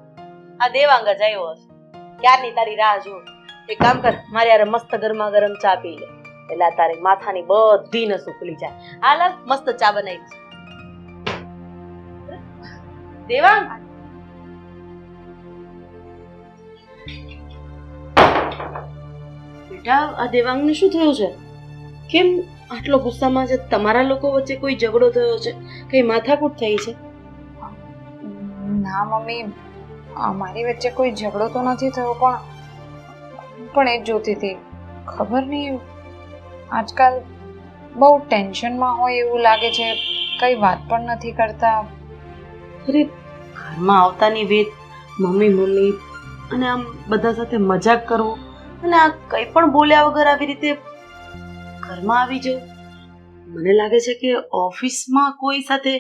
આ દેવાંગ જ આવ્યો હશે. ક્યારની તારી રાહ જોઉં. એક કામ કર, મારે યાર મસ્ત ગરમા ગરમ ચા પી લે, એટલે આ તારી માથાની બધી નસો ખુલી જાય. હાલ મસ્ત ચા બનાવી છે. દેવાંગ, બેટા આ દેવાંગને શું થયું છે? કેમ આટલો ગુસ્સામાં છે? તમારા લોકો વચ્ચે કોઈ ઝઘડો થયો છે? કઈ માથાકૂટ થઈ છે? ના મમ્મી, અમારી વચ્ચે કોઈ ઝઘડો તો નથી થયો, પણ એ જ જોતી હતી. ખબર નહીં, આજકાલ બહુ ટેન્શનમાં હોય એવું લાગે છે, કઈ વાત પણ નથી કરતા. અરે ઘરમાં આવતાની વેત મમ્મી મમ્મી અને આમ બધા સાથે મજાક કરવો, અને આ કંઈ પણ બોલ્યા વગર આવી રીતે ઘરમાં આવી જવું. મને લાગે છે કે ઓફિસમાં કોઈ સાથે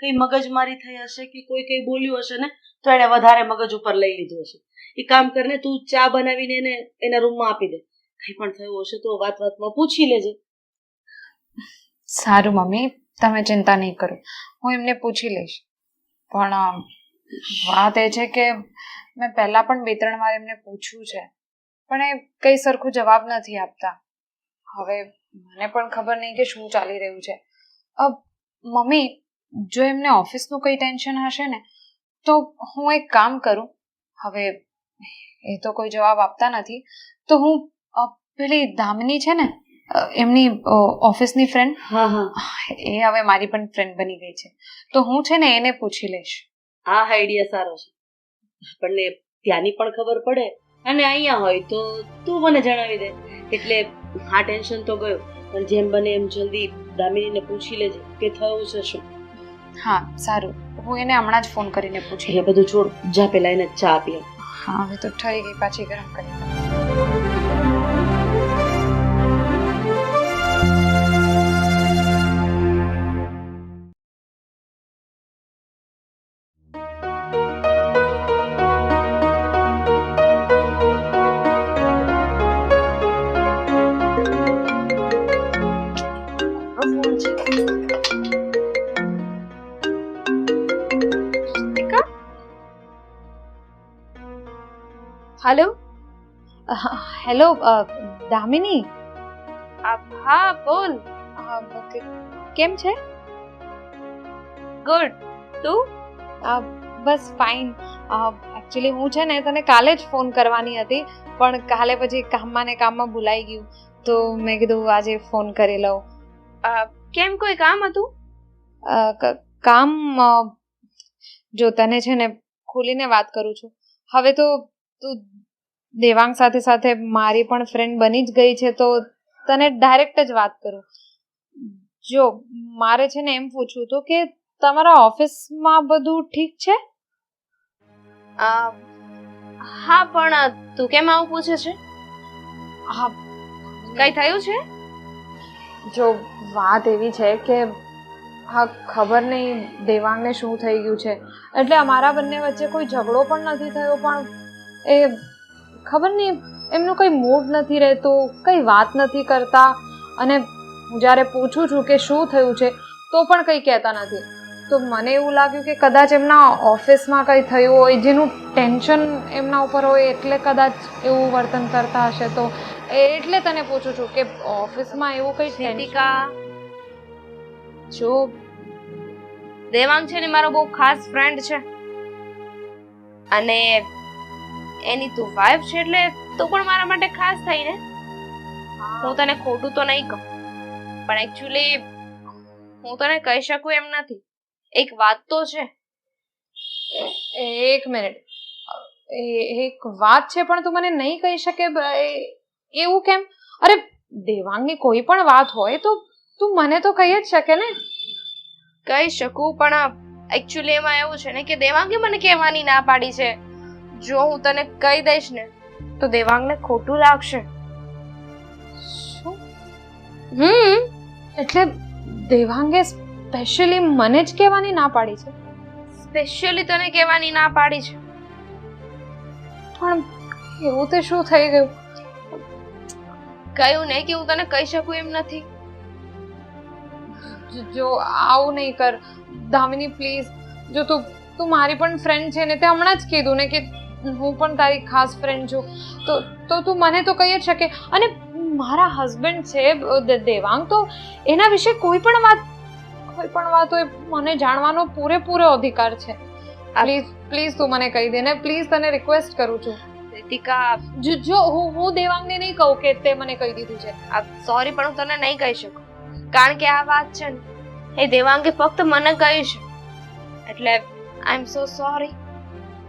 કઈ મગજમારી થઈ હશે કે કોઈ કઈ બોલ્યું હશે ને, તો એણે વધારે મગજ ઉપર લઈ લીધું હશે. એ કામ કરને, તું ચા બનાવીને એને એના રૂમમાં આપી દે. કંઈ પણ થયું હશે તો વાત વાતમાં પૂછી લેજે. સારું મમ્મી, તમે ચિંતા નહીં કરો, હું એમને પૂછી લઈશ. પણ વાત એ છે કે મેં પહેલા પણ 2-3 વાર એમને પૂછ્યું છે, પણ એ કઈ સરખું જવાબ નથી આપતા. હવે મને પણ ખબર નહીં કે શું ચાલી રહ્યું છે. મમ્મી, જો એમને ઓફિસનું કંઈ ટેન્શન હશે ને, તો હું એક કામ કરું. હવે એ તો કોઈ જવાબ આપતા નથી, તો હું પેલી દામિની છે ને, એમની ઓફિસની ફ્રેન્ડ, હા હા, એ હવે મારી પણ ફ્રેન્ડ બની ગઈ છે, તો હું છે ને એને પૂછી લઈશ. આ આઈડિયા સારો છે. આપણને ત્યાંની પણ ખબર પડે અને અહીંયા હોય તો તું મને જણાવી દે, એટલે આ ટેન્શન તો ગયું. પણ જેમ બને એમ જલ્દી દામિનીને પૂછી લેજે કે થયું છે શું. હા સારું, હું એને હમણાં જ ફોન કરીને પૂછી. એ બધું છોડ, જા પેલા એને ચા આપીએ. હા, હવે તો થઈ ગઈ, પાછી ગરમ કરી. Hello, hello Damini. હા બોલ. કેમ છે? ગુડ. તું? બસ ફાઇન. એકચ્યુઅલી હું છે ને તને કાલે જ ફોન કરવાની હતી, પણ કાલે પછી કામમાં ને કામમાં ભૂલાઈ ગયું, તો મેં કીધું આજે ફોન કરી લઉં. કેમ, કોઈ કામ હતું? કામ જો તને છે ને ખુલીને વાત કરું છું. હવે તો તું દેવાંગ સાથે સાથે મારી પણ ફ્રેન્ડ બની જ ગઈ છે, તો તને ડાયરેક્ટ જ વાત કરું. જો મારે છે ને એમ પૂછવું હતું કે તમારા ઓફિસમાં બધું ઠીક છે? હા, પણ તું કેમ આવું પૂછે છે? હા, કઈ થયું છે? જો વાત એવી છે કે હા ખબર નહીં દેવાંગને શું થઈ ગયું છે. એટલે અમારા બંને વચ્ચે કોઈ ઝઘડો પણ નથી થયો, પણ એ ખબર નહીં એમનું કંઈ મૂડ નથી રહેતું, કંઈ વાત નથી કરતા, અને હું જ્યારે પૂછું છું કે શું થયું છે તો પણ કંઈ કહેતા નથી. તો મને એવું લાગ્યું કે કદાચ એમના ઓફિસમાં કંઈ થયું હોય, જેનું ટેન્શન એમના ઉપર હોય, એટલે કદાચ એવું વર્તન કરતા હશે. તો એટલે તને પૂછું છું કે ઓફિસમાં એવું કંઈ ટેન્શન? રીતિકા, જો દેવાંગ છે ને મારો બહુ ખાસ ફ્રેન્ડ છે, અને એની તું વાઈફ છે એટલે તું પણ મારા માટે ખાસ થઈ ને. હું તને ખોટું તો નહીં કહું, પણ એકચ્યુઅલી હું તને કહી શકું એમ નથી. એક વાત તો છે. એક મિનિટ, એક વાત છે પણ તું મને નહીં કહી શકે એવું કેમ? અરે દેવાંગની કોઈ પણ વાત હોય તો તું મને તો કહી જ શકે ને. કહી શકું, પણ એકચ્યુઅલી એમાં એવું છે ને કે દેવાંગે મને કહેવાની ના પાડી છે. જો હું તને કહી દઈશ ને તો દેવાંગને ખોટું લાગશે. શું? એટલે દેવાંગે સ્પેશિયલી મને જ કહેવાની ના પાડી છે? સ્પેશિયલી તને કહેવાની ના પાડી છે. પણ એવું તે શું થઈ ગયું? કહ્યું ને કે હું તને કહી શકું એમ નથી. જો આવું નહીં કર દામિની, પ્લીઝ. જો તું મારી પણ ફ્રેન્ડ છે ને, તે હમણાં જ કીધું ને કે હું પણ તારી ખાસ ફ્રેન્ડ છું, તો તું મને તો કહી જ શકે. અને મારા હસબન્ડ છે દેવાંગ, તો એના વિશે કોઈ પણ વાત હોય મને જાણવાનો પૂરેપૂરો અધિકાર છે. પ્લીઝ તું મને કહી દે ને, પ્લીઝ, તને રિક્વેસ્ટ કરું છું. રીતિકા, જો હું દેવાંગને નહીં કહું કે તે મને કહી દીધું છે. સોરી, પણ હું તને નહીં કહી શકું, કારણ કે આ વાત છે ને એ દેવાંગે ફક્ત મને કહ્યું છે, એટલે આઈ એમ સો સોરી.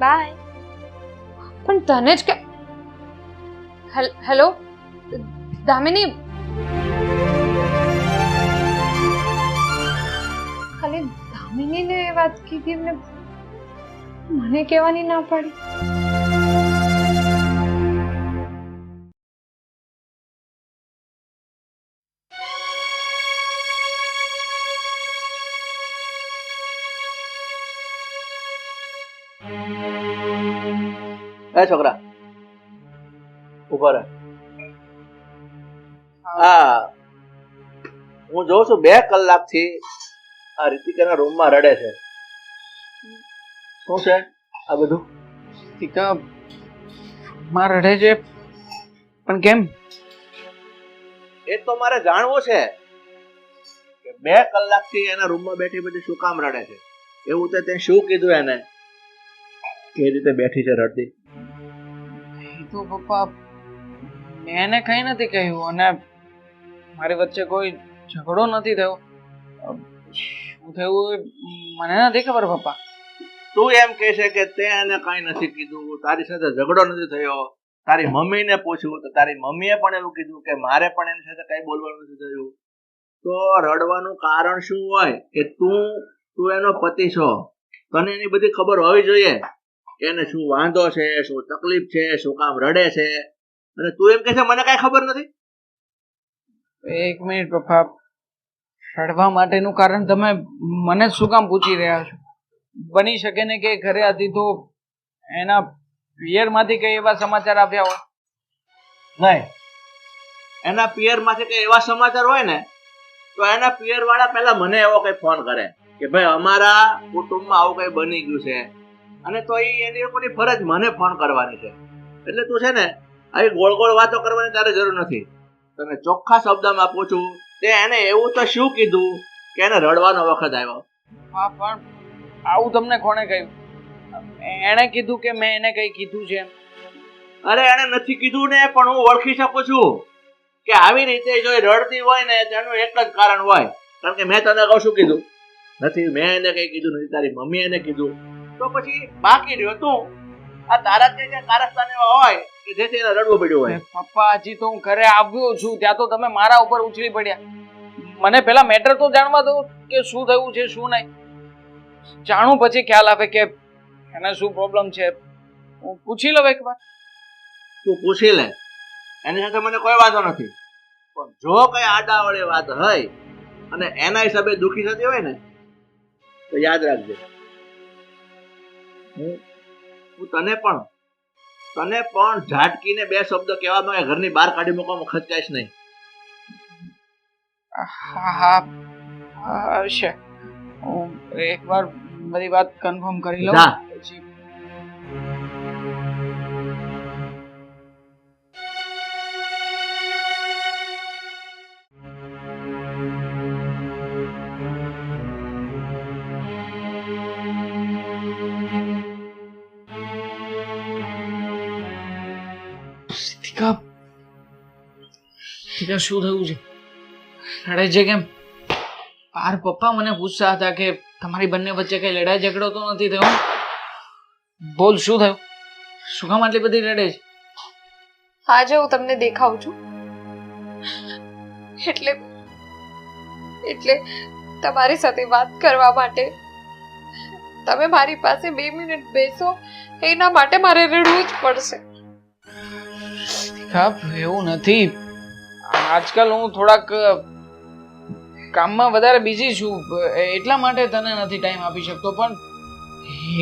બાય. પણ તને જ કે હેલો દામિની, ખાલી દામિનીને એ વાત કીધી ને મને કહેવાની ના પડી. એ છોકરા, ઉભા રહે. હું જોઉં છું 2 કલાકથી આ રીતિકાના રૂમમાં રડે છે. શું છે આ બધું? રીતિકા માં રડે છે, પણ કેમ? એ તો મારે જાણવું છે કે 2 કલાકથી એના રૂમમાં બેઠી બેઠી શું કામ રડે છે. એવું તે શું કીધું એને? કે રીતે બેઠી છે રડતી? તો પપ્પા, મેં એને કંઈ નથી કહ્યું, અને મારી વચ્ચે કોઈ ઝઘડો નથી થયો. શું થયું મને નથી ખબર પપ્પા. તું એમ કહે છે કે તે એને કાંઈ નથી કીધું, તારી સાથે ઝઘડો નથી થયો. તારી મમ્મીને પૂછ્યું તો તારી મમ્મીએ પણ એવું કીધું કે મારે પણ એની સાથે કંઈ બોલવાનું નથી થયું. તો રડવાનું કારણ શું હોય? કે તું એનો પતિ છો, તને એની બધી ખબર હોવી જોઈએ. એને શું વાંધો છે, શું તકલીફ છે, શું કામ રડે છે, અને તું એમ કહે છે મને કાંઈ ખબર નથી. એક મિનિટ પપ્પા, રડવા માટેનું કારણ તમે મને શું કામ પૂછી રહ્યા છો? બની શકે ને કે ઘરે હતી તો એના પિયરમાંથી કઈ એવા સમાચાર આવ્યા હોય. નહીં, એના પિયરમાંથી કઈ એવા સમાચાર હોય ને તો એના પિયર વાળા પહેલા મને એવો કઈ ફોન કરે કે ભાઈ અમારા કુટુંબમાં આવું કઈ બની ગયું છે, અને તો એની લોકોની ફરજ મને ફોન કરવાની છે. એટલે તું છે ને આવી ગોળ ગોળ વાતો કરવાની તારે જરૂર નથી. તને ચોખ્ખા શબ્દમાં પૂછું, તે એને એવું તો શું કીધું કે એને રડવાનો વખત આવ્યો? હા, પણ આવું તમને કોણે કહ્યું? એણે કીધું કે મેં એને કઈ કીધું છે? અરે એને નથી કીધું ને, પણ હું ઓળખી શકું છું કે આવી રીતે જો રડતી હોય ને તેનું એક જ કારણ હોય. કારણ કે મેં તને કહું શું કીધું નથી, મેં એને કઈ કીધું નથી, તારી મમ્મી એને કીધું. તો પછી બાકી રહ્યો તું. આ તારા જે કારસ્તાન એવા હોય કે જેથી એને રડવું પડ્યું હોય. પપ્પા, હજી તો હું ઘરે આવ્યો છું ત્યાં તો તમે મારા ઉપર ઉછળી પડ્યા. મને પેલા મેટર તો જાણવા દો કે શું થયું છે શું નહીં. જાણું પછી ખ્યાલ આવે કે એને શું પ્રોબ્લેમ છે. હું પૂછી લઉં એકવાર. તું પૂછી લે, એની સાથે મને કોઈ વાંધો નથી. પણ જો કઈ આડાવડી વાત હોય અને એના હિસાબે દુખી થતી હોય ને તો યાદ રાખજે, હું તને પણ ઝાટકીને 2 શબ્દ કહેવામાં કે ઘરની બહાર કાઢી મૂકવામાં ખચકાઈશ નહીં. હા હા હશે. હું એકવાર બધી વાત કન્ફર્મ કરી લઉં જા. પછી ઠીકા શું થયું છે? રડે છે કેમ? બાર પપ્પા મને પૂછતા હતા કે તમારી બંને વચ્ચે કઈ લડાઈ ઝઘડો તો નથી થયો? બોલ શું થયું? શું કામ આટલી બધી રડે છે? આજે હું તમને દેખાઉં છું એટલે તમારી સાથે વાત કરવા માટે તમે મારી પાસે 2 મિનિટ બેસો એના માટે મારે રડવું જ પડશે. હા એવું નથી. આજકાલ હું થોડાક કામમાં વધારે બિઝી છું એટલા માટે તને નથી ટાઈમ આપી શકતો. પણ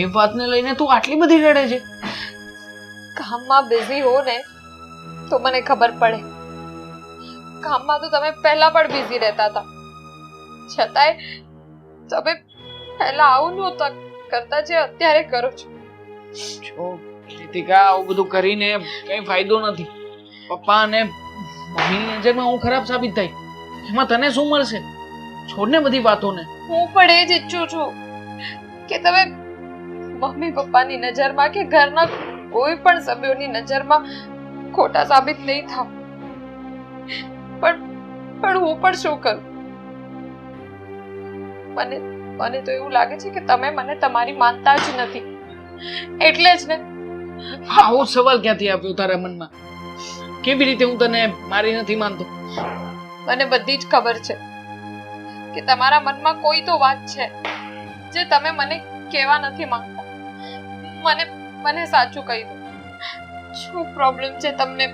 એ વાતને લઈને તું આટલી બધી રડે છે? કામમાં બિઝી હો ને તો મને ખબર પડે. કામમાં તો તમે પહેલા પણ બિઝી રહેતા હતા, છતાંય તમે પહેલા આવું નહોતા કરતા જે અત્યારે કરો છો. જો રીતિકા, આવું બધું કરીને કઈ ફાયદો નથી. પપ્પા અને મમ્મીની નજરમાં હું ખરાબ સાબિત થાય એમાં તને શું મળશે? છોડને બધી વાતોને. હું પણ એ જ ઈચ્છું છું કે તમે મમ્મી પપ્પાની નજરમાં કે ઘરના કોઈ પણ સભ્યોની નજરમાં ખોટા સાબિત નહીં થાવ. પણ હું પણ શું કરું? મને તો એવું લાગે છે કે તમે મને તમારી માનતા જ નથી. એટલે જ ને. આવો સવાલ ક્યાંથી આવ્યો તારા મનમાં? કેવી રીતે હું તને મારી નથી માનતો? મને બધી જ ખબર છે કે તમારા મનમાં કોઈ તો વાત છે જે તમે મને કહેવા નથી માંગતા. મને સાચું કહી દો, શું પ્રોબ્લેમ છે તમને?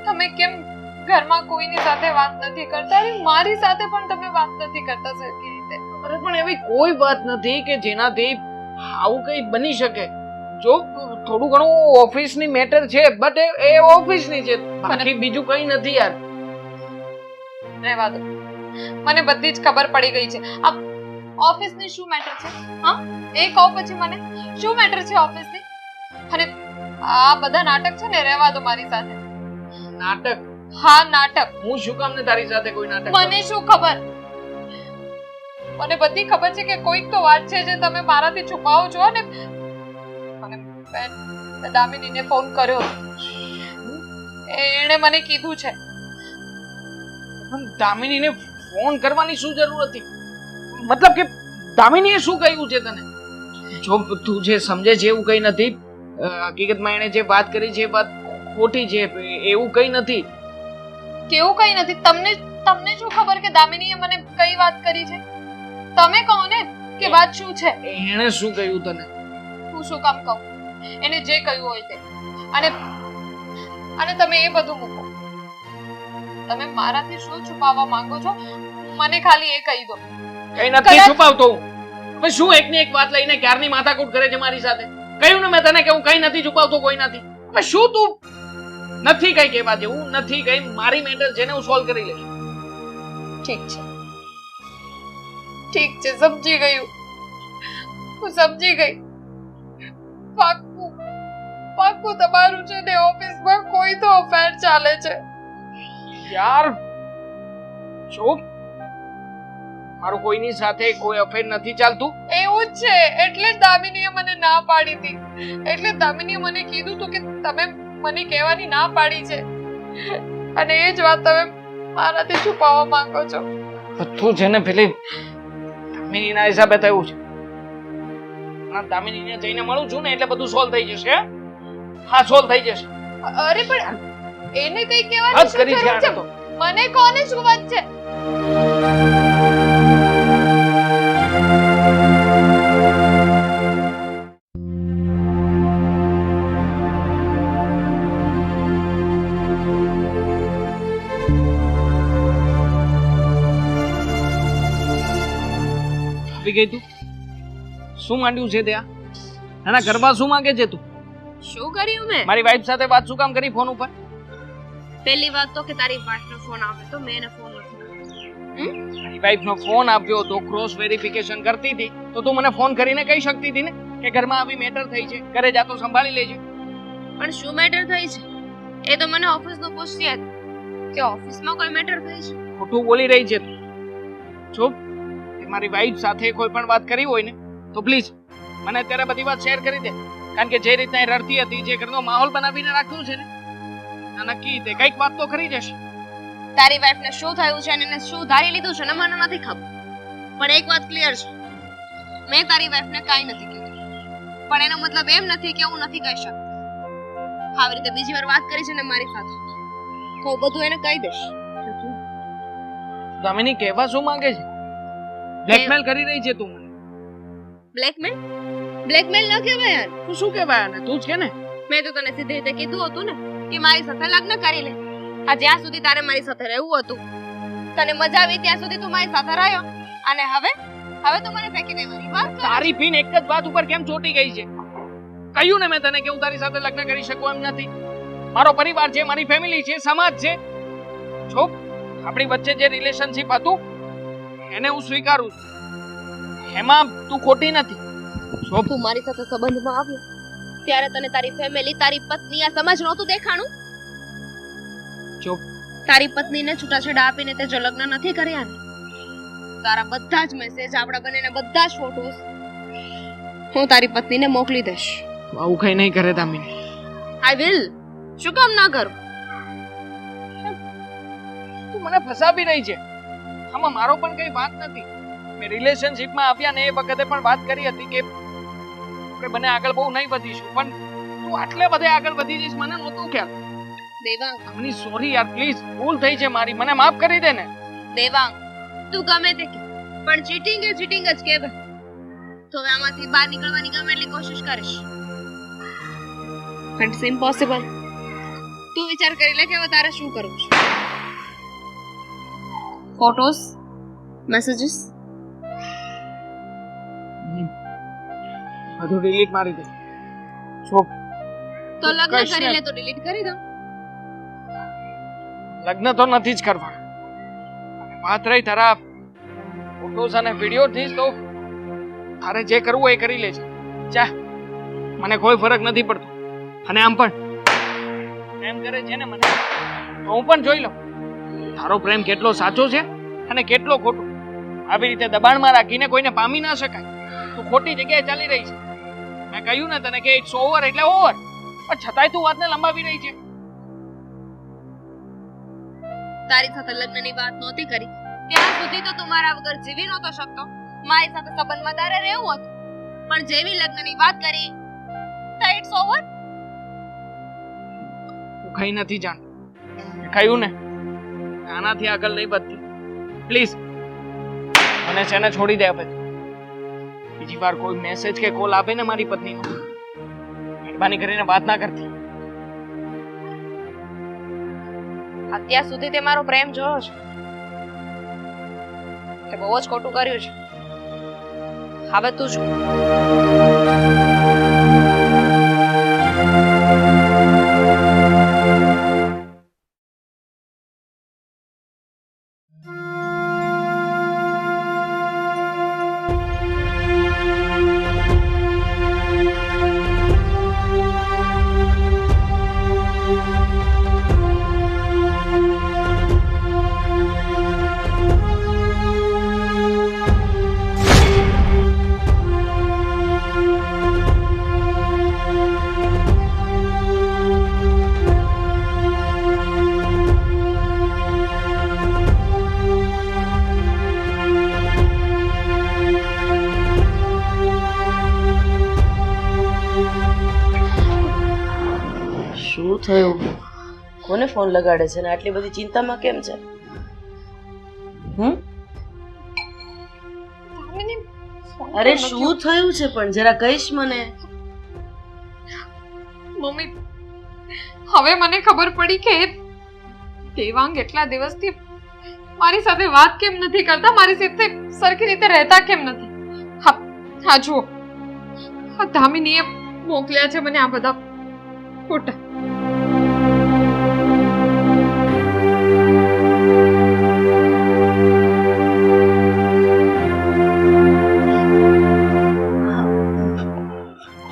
તમે કેમ ઘરમાં કોઈની સાથે વાત નથી કરતા? મારી સાથે પણ તમે વાત નથી કરતા સરખી રીતે. અરે પણ એવી કોઈ વાત નથી કે જેનાથી આવું કઈ બની શકે. જો થોડું ઘણું ઓફિસની મેટર છે, બટ એ ઓફિસની છે, બાકી બીજું કઈ નથી યાર. રહેવા દો, મને બધી જ ખબર પડી ગઈ છે. આ ઓફિસની શું મેટર છે? હા, એ કહો પછી મને શું મેટર છે ઓફિસની? અને આ બધા નાટક છે ને, રહેવા દો મારી સાથે. નાટક? હા નાટક. હું શું કામ ને તારી સાથે કોઈ નાટક? મને શું ખબર? મને બધી ખબર છે કે કોઈક તો વાત છે જે તમે મારાથી છુપાવો છો. અને મેં દામિનીને ફોન કર્યો, એણે મને કીધું છે. દામિનીને ફોન કરવાની શું જરૂર હતી? મતલબ કે દામિનીએ શું કહ્યું છે તને? જો તું જે સમજે છે એવું કઈ નથી. હકીકતમાં એણે જે વાત કરી છે એ વાત ખોટી છે, એવું કઈ નથી. કેવું કઈ નથી? તમને શું ખબર કે દામિનીએ મને કઈ વાત કરી છે? તમે કહો ને કે વાત શું છે? એણે શું કહ્યું તને? હું શું કામ કહું? એને જે કહ્યું હોય તે. અને તમે એ બધું મૂકો. તમે મારાથી શું છુપાવવા માંગો છો મને ખાલી એ કહી દો. કઈ નથી છુપાવતો. હવે શું એકની એક વાત લઈને ક્યારની માથાકૂટ કરે છે મારી સાથે? કહ્યું ને મેં તને કે હું કઈ નથી છુપાવતો કોઈ નથી. હવે શું તું નથી કઈ કહેવા જેવું નથી કઈ. મારી મેટર છે ને હું સોલ્વ કરી લઈશ. ઠીક છે સમજી ગયું. હું સમજી ગઈ. પાક્કું તમારું છે ને ઓફિસમાં કોઈ તો અફેર ચાલે છે. યાર ચૂપ. મારું કોઈની સાથે કોઈ અફેર નથી ચાલતું. એવું જ છે. એટલે જ દામિનીએ મને ના પાડી હતી. એટલે દામિનીએ મને કીધું હતું કે તમે મને કહેવાની ના પાડી છે, અને એ જ વાત તમે મારાથી છુપાવવા માંગો છો. બધું છે ને પેલી દામિનીના હિસાબે થયું છે. દામિનીને જઈને મળું છું ને એટલે બધું સોલ્વ થઈ જશે. હા સોલ્વ થઈ જશે. અરે પણ એને કઈ કહેવાની શું જરૂર છે? મને કોને શું વાત છે? આવી ગઈ તું? શું માંડ્યું છે ત્યાં? નાના ઘરમાં શું માંગે છે તું? શું કર્યું મેં? મારી વાઈફ સાથે વાત શું કામ કરી ફોન ઉપર? પહેલી વાત તો કે તારી વાઈફનો ફોન આવે તો મેં એને ફોન નથી કર્યો. મારી વાઈફનો ફોન આવ્યો તો ક્રોસ વેરિફિકેશન કરતી હતી તો તું મને ફોન કરીને કહી શકતી હતી ને કે ઘરમાં આવી મેટર થઈ છે, ઘરે જા તો સંભાળી લેજે. પણ શું મેટર થઈ છે એ તો મને ઓફિસનું પૂછતી હતી કે ઓફિસમાં કોઈ મેટર થઈ છે. ખોટું બોલી રહી છે તું. ચૂપ. એ મારી વાઈફ સાથે કોઈ પણ વાત કરી હોય ને તો પ્લીઝ મને અત્યારે બધી વાત શેર કરી દે, કારણ કે જે રીતના એ રડતી હતી, જે ઘરનો માહોલ બનાવીને રાખ્યો છે ને, આ નક્કી તે કઈક વાત તો કરી જશે. તારી વાઈફને શું થયું છે અને એને શું ધારી લીધું છે ને મને નથી ખબર, પણ એક વાત ક્લિયર છે, મેં તારી વાઈફને કાંઈ નથી કીધું, પણ એનો મતલબ એમ નથી કે હું નથી કહી શકતી. આવી રીતે બીજી વાર વાત કરી છે ને મારી સાથે તો હું બધું એને કહી દઈશ. દામિની કહેવા શું માંગે છે? બ્લેકમેલ કરી રહી છે તું મને. બ્લેકમેલ? બ્લેકમેલ ન કહેવાય યાર. તું શું કહેવાય ને? તું જ કે ને. મેં તો તને સીધી રીતે કીધું હતું ને કે મારી સાથે લગ્ન કરી લે. આ જ્યાં સુધી તારે મારી સાથે રહેવું હતું, તને મજા આવી ત્યાં સુધી તું મારી સાથે રહ્યો, અને હવે તું મને ફેંકી દેવાની વાત કરે. તારી પીન એક જ વાત ઉપર કેમ ચોટી ગઈ છે? કહ્યું ને મેં તને કે હું તારી સાથે લગ્ન કરી શકું એમ નથી. મારો પરિવાર છે, મારી ફેમિલી છે, સમાજ છે. છોક, આપણી વચ્ચે જે રિલેશનશિપ હતું એને હું સ્વીકારું છું, એમાં તું ખોટી નથી. તું મારી સાથે સંબંધમાં આવ્યો ત્યારે તને તારી ફેમિલી, તારી પત્ની, આ સમાજ નહોતું દેખાણું? ચૂપ. તારી પત્નીને છૂટાછેડા આપીને તે જો લગ્ન નથી કર્યા ને, તારા બધા જ મેસેજ, આપણા બંનેના બધા જ ફોટોસ હું તારી પત્નીને મોકલી દઈશ. આવું કઈ નહીં કરે દામિની. I will. શું કામ ના કરું? તું મને ફસાવી રહી છે. આમાં મારો પણ કઈ વાત નથી. મેં રિલેશનશિપમાં આવ્યા ને એ વખતે પણ વાત કરી હતી કે આપણે બંને આગળ બહુ નહીં વધીશું, પણ તું આટલે બધે આગળ વધી જઈશ મને નહોતું ખ્યાલ. દેવાંગ, દામિની સોરી યાર, પ્લીઝ, ભૂલ થઈ છે મારી, મને માફ કરી દે ને. દેવાંગ, તું ગમે તે કે પણ ચીટિંગ જ કહેવાય. તો હવે આમાંથી બહાર નીકળવાની ગમે એટલી કોશિશ કરીશ, ઇટ્સ ઇમ્પોસિબલ. તું વિચાર કરી લે કે હવે તારે શું કરવું છે. ફોટોસ, મેસેજીસ બધું ડિલીટ મારી દે. ચોપ. તો લગ્ન કરી લે તો ડિલીટ કરી દો. લગ્ન તો નથી જ કરવા. વાત રહી તારા ફોટોસ અને વિડીયોથી, તો તારે જે કરવું હોય એ કરી લેજે. જા, મને કોઈ ફરક નથી પડતો. અને આમ પણ પ્રેમ કરે છે ને મને, તો હું પણ જોઈ લઉં તારો પ્રેમ કેટલો સાચો છે અને કેટલો ખોટો. આવી રીતે દબાણમાં રાખીને કોઈને પામી ના શકાય. તું ખોટી જગ્યાએ ચાલી રહી છે. મેં કહ્યું ને તને કે ઇટ્સ ઓવર એટલે ઓવર, પણ છતાંય તું વાતને લંબાવી રહી છે. તારી સાથે લગ્નની વાત નહોતી કરી ત્યાં સુધી તો તું મારા વગર જીવી નહોતો શકતો, મારી સાથે સંબંધમાં તારે રહેવું હતું, પણ જેવી લગ્નની વાત કરી તો ઇટ્સ ઓવર. હું કઈ નથી જાણતો. મેં કહ્યું ને આનાથી આગળ નહીં વધતી. પ્લીઝ મને છે ને છોડી દે. હવે બીજી વાર કોઈ મેસેજ કે કોલ આપે ને મારી પત્નીનો, મહેરબાની કરીને વાત ના કરતી. અત્યાર સુધી તે મારો પ્રેમ જોયો છે, તે બહુ જ ખોટું કર્યું છે. હવે તું શું? શું થયું? કોને ફોન લગાડે છે ને આટલી બધી ચિંતામાં કેમ છે? અરે શું થયું છે પણ જરા કહીશ મને. મમ્મી, હવે મને ખબર પડી કે દેવાંગ એટલા દિવસથી મારી સાથે વાત કેમ નથી કરતા, મારી સાથે સરખી રીતે રહેતા કેમ નથી. હા જુઓ, આ દામિનીએ મોકલ્યા છે મને આ બધા ફોટા.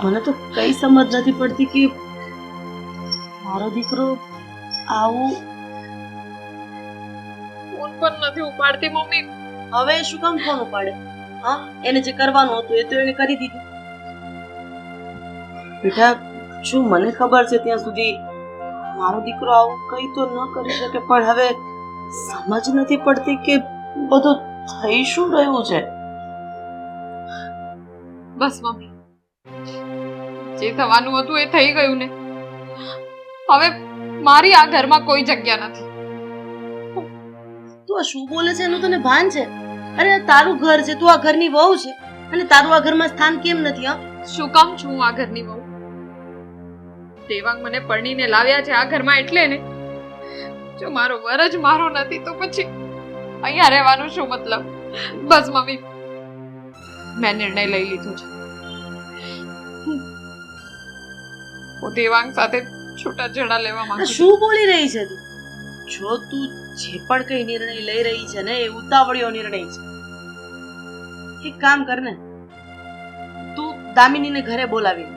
મને તો કઈ સમજ નથી પડતી કે મારો દીકરો આવું ફોન પણ નથી ઉપાડતી મમ્મી. હવે શું કામ ફોન ઉપાડે? હા, એને જે કરવાનું હતું એ તો એને કરી દીધું. બેટા, શું મને ખબર છે ત્યાં સુધી મારો દીકરો આવું કઈ તો ન કરી શકે, પણ હવે સમજ નથી પડતી કે બધું થઈ શું રહ્યું છે. બસ મમ્મી, જે થવાનું હતું એ થઈ ગયું ને. હવે મારી આ ઘરમાં કોઈ જગ્યા નથી. તું આ શું બોલે છે એનું તને ભાન છે? અરે આ તારું ઘર છે, તું આ ઘરની વહુ છે, અને તારું આ ઘરમાં સ્થાન કેમ નથી? હા, શું કામ છું હું આ ઘરની વહુ? દેવાંગ મને પરણીને લાવ્યા છે આ ઘરમાં એટલે ને. જો મારો વર જ મારો નથી તો પછી અહીંયા રહેવાનું શું મતલબ? બસ મમ્મી, મેં નિર્ણય લઈ લીધો છે. હું દેવાંગ સાથે છૂટાછેડા લેવા માંગુ છું. શું બોલી રહી છે તું? જો તું જે પણ કઈ નિર્ણય લઈ રહી છે ને એ ઉતાવળિયો નિર્ણય છે. એક કામ કર ને, તું દામિનીને ઘરે બોલાવી લે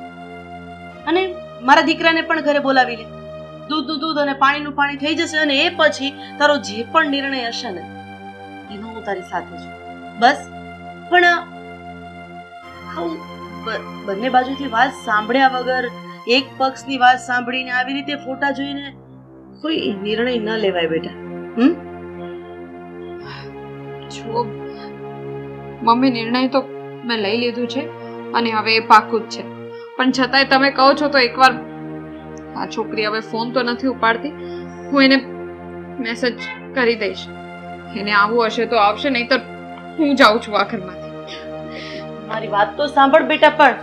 અને મારા દીકરાને પણ ઘરે બોલાવી લે. દૂધનું દૂધ અને પાણીનું પાણી થઈ જશે, અને એ પછી તારો જે પણ નિર્ણય હશે ને એનો હું તારી સાથે છું. બસ. પણ બંને બાજુથી વાત સાંભળ્યા વગર, એક પક્ષની વાત સાંભળીને આવી રીતે ફોટા જોઈને કોઈ નિર્ણય ન લેવાય બેટા. જુઓ મમ્મી, નિર્ણય તો મેં લઈ લીધું છે અને હવે એ પાકું જ છે. પણ છતાંય તમે કહો છો તો એકવાર, આ છોકરી હવે ફોન તો નથી ઉપાડતી, હું એને મેસેજ કરી દઈશ. એને આવવું હશે તો આવશે, નહીં તો હું જાઉં છું આ ઘરમાંથી. મારી વાત તો સાંભળ બેટા. પણ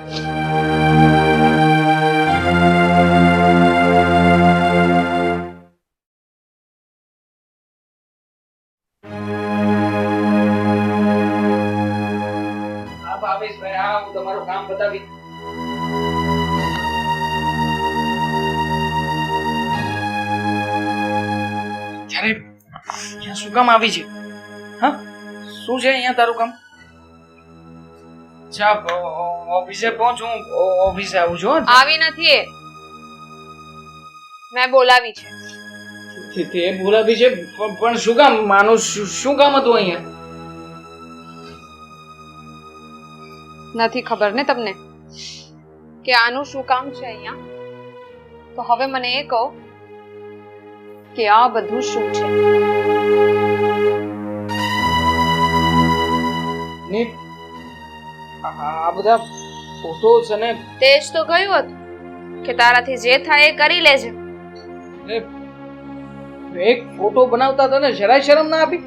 હા ભાવેશભાઈ, હા હું તમારું કામ બતાવી. ત્યારે અહીંયા શું કામ આવી છે? હા, શું છે અહીંયા તારું કામ? અચ્છા, ઓફિસે પહોંચ, હું ઓફિસે આવું છું. આવી નથી એ, મેં બોલાવી છે. તે બોલાવી છે, પણ શું કામ? માનું શું કામ હતું અહીંયા? નથી ખબર ને તમને કે આનું શું કામ છે અહીંયા? તો હવે મને એ કહો કે આ બધું શું છે? ને આ બધા ફોટોસ અને તે જ તો કહ્યું હતું કે તારાથી જે થાય એ કરી લેજે. એક ફોટો બનાવતા તને જરાય શરમ ના આપી?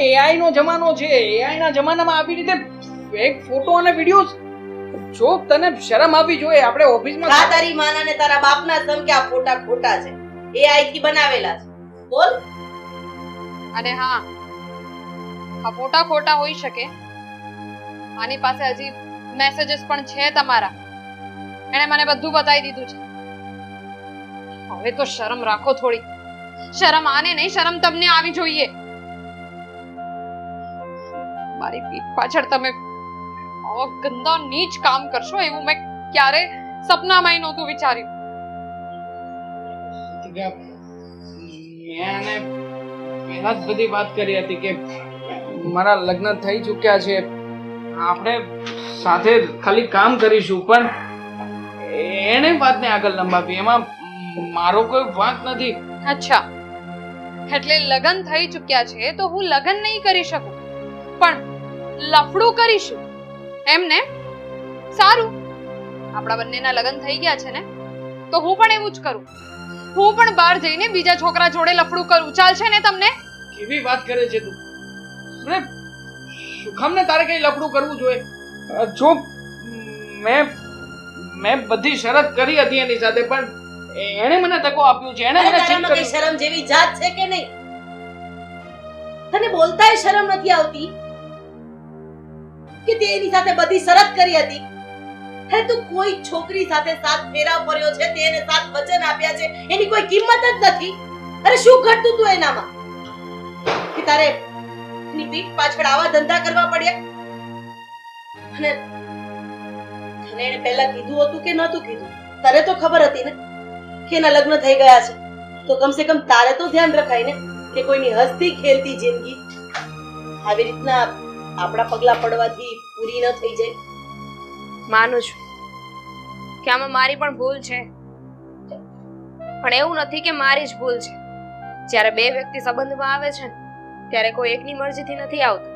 એઆઈ નો જમાનો છે, એઆઈ ના જમાનામાં આવી રીતે એક ફોટો અને વિડિયોઝ. જો તને શરમ આવી જોઈએ. આપણે ઓફિસમાં કા તારી માના ને તારા બાપના સમ કે આ ફોટા ખોટા છે, એઆઈ થી બનાવેલા છે. બોલ. અને હા, આ ફોટા ખોટા હોઈ શકે, આની પાસે હજી મેસેजेस પણ છે તમારા. એણે મને બધું બતાવી દીધું છે. હવે તો શરમ રાખો થોડી. શરમ આને નહીં, શરમ તમને આવી જોઈએ. મારી પીઠ પાછળ તમે આવા ગંદા નીચ કામ કરશો એવું મેં ક્યારે સપનામાં નહોતું વિચાર્યું. મેં પહેલા જ બધી વાત કરી હતી કે મારા લગ્ન થઈ ચૂક્યા છે, આપણે સાથે ખાલી કામ કરીશું. પણ એને વાતને આગળ લંબાવી, એમાં મારો કોઈ વાંક નથી. અચ્છા, એટલે લગ્ન થઈ ચૂક્યા છે તો હું લગ્ન નહીં કરી શકું, પણ લફડું કરીશું એમને? સારું, આપણા બંનેના લગ્ન થઈ ગયા છે ને, તો હું પણ એવું જ કરું. હું પણ બહાર જઈને બીજા છોકરા જોડે લફડું કરું. ચાલશે ને તમને? કેવી વાત કરે છે તું? અરે શું કામ ને તારે કઈ લફડું કરવું જોઈએ? જો મેં બધી શરત કરી હતી એની સાથે, પણ એણે મને તકો આપ્યું છે, એણે મને ઠીક તારામાં કઈ કર્યું. શરમ જેવી જાત છે કે નહીં? તને બોલતાય શરમ નથી આવતી? કે તે એની સાથે બધી શરત કરી હતી? હે તું કોઈ છોકરી સાથે સાત ફેરા ફર્યો છે, તેને સાત વચન આપ્યા છે, એની કોઈ કિંમત જ નથી. અરે શું ઘટતું તું એનામાં કે તારે એની પીઠ પાછળ આવા ધંધા કરવા પડ્યા? અને તને એને પહેલા કીધું હતું કે નહોતું કીધું? તારે તો ખબર હતી ને કે એના લગ્ન થઈ ગયા છે, તો કમસે કમ તારે તો ધ્યાન રખાય ને કે કોઈની હસતી ખેલતી જિંદગી આવી રીતના આપણા પગલા પડવાથી પૂરી ન થઈ જાય. માનું છું કે આમાં મારી પણ ભૂલ છે, પણ એવું નથી કે મારી જ ભૂલ છે. જ્યારે બે વ્યક્તિ સંબંધમાં આવે છે ને, ત્યારે કોઈ એકની મરજીથી નથી આવતું.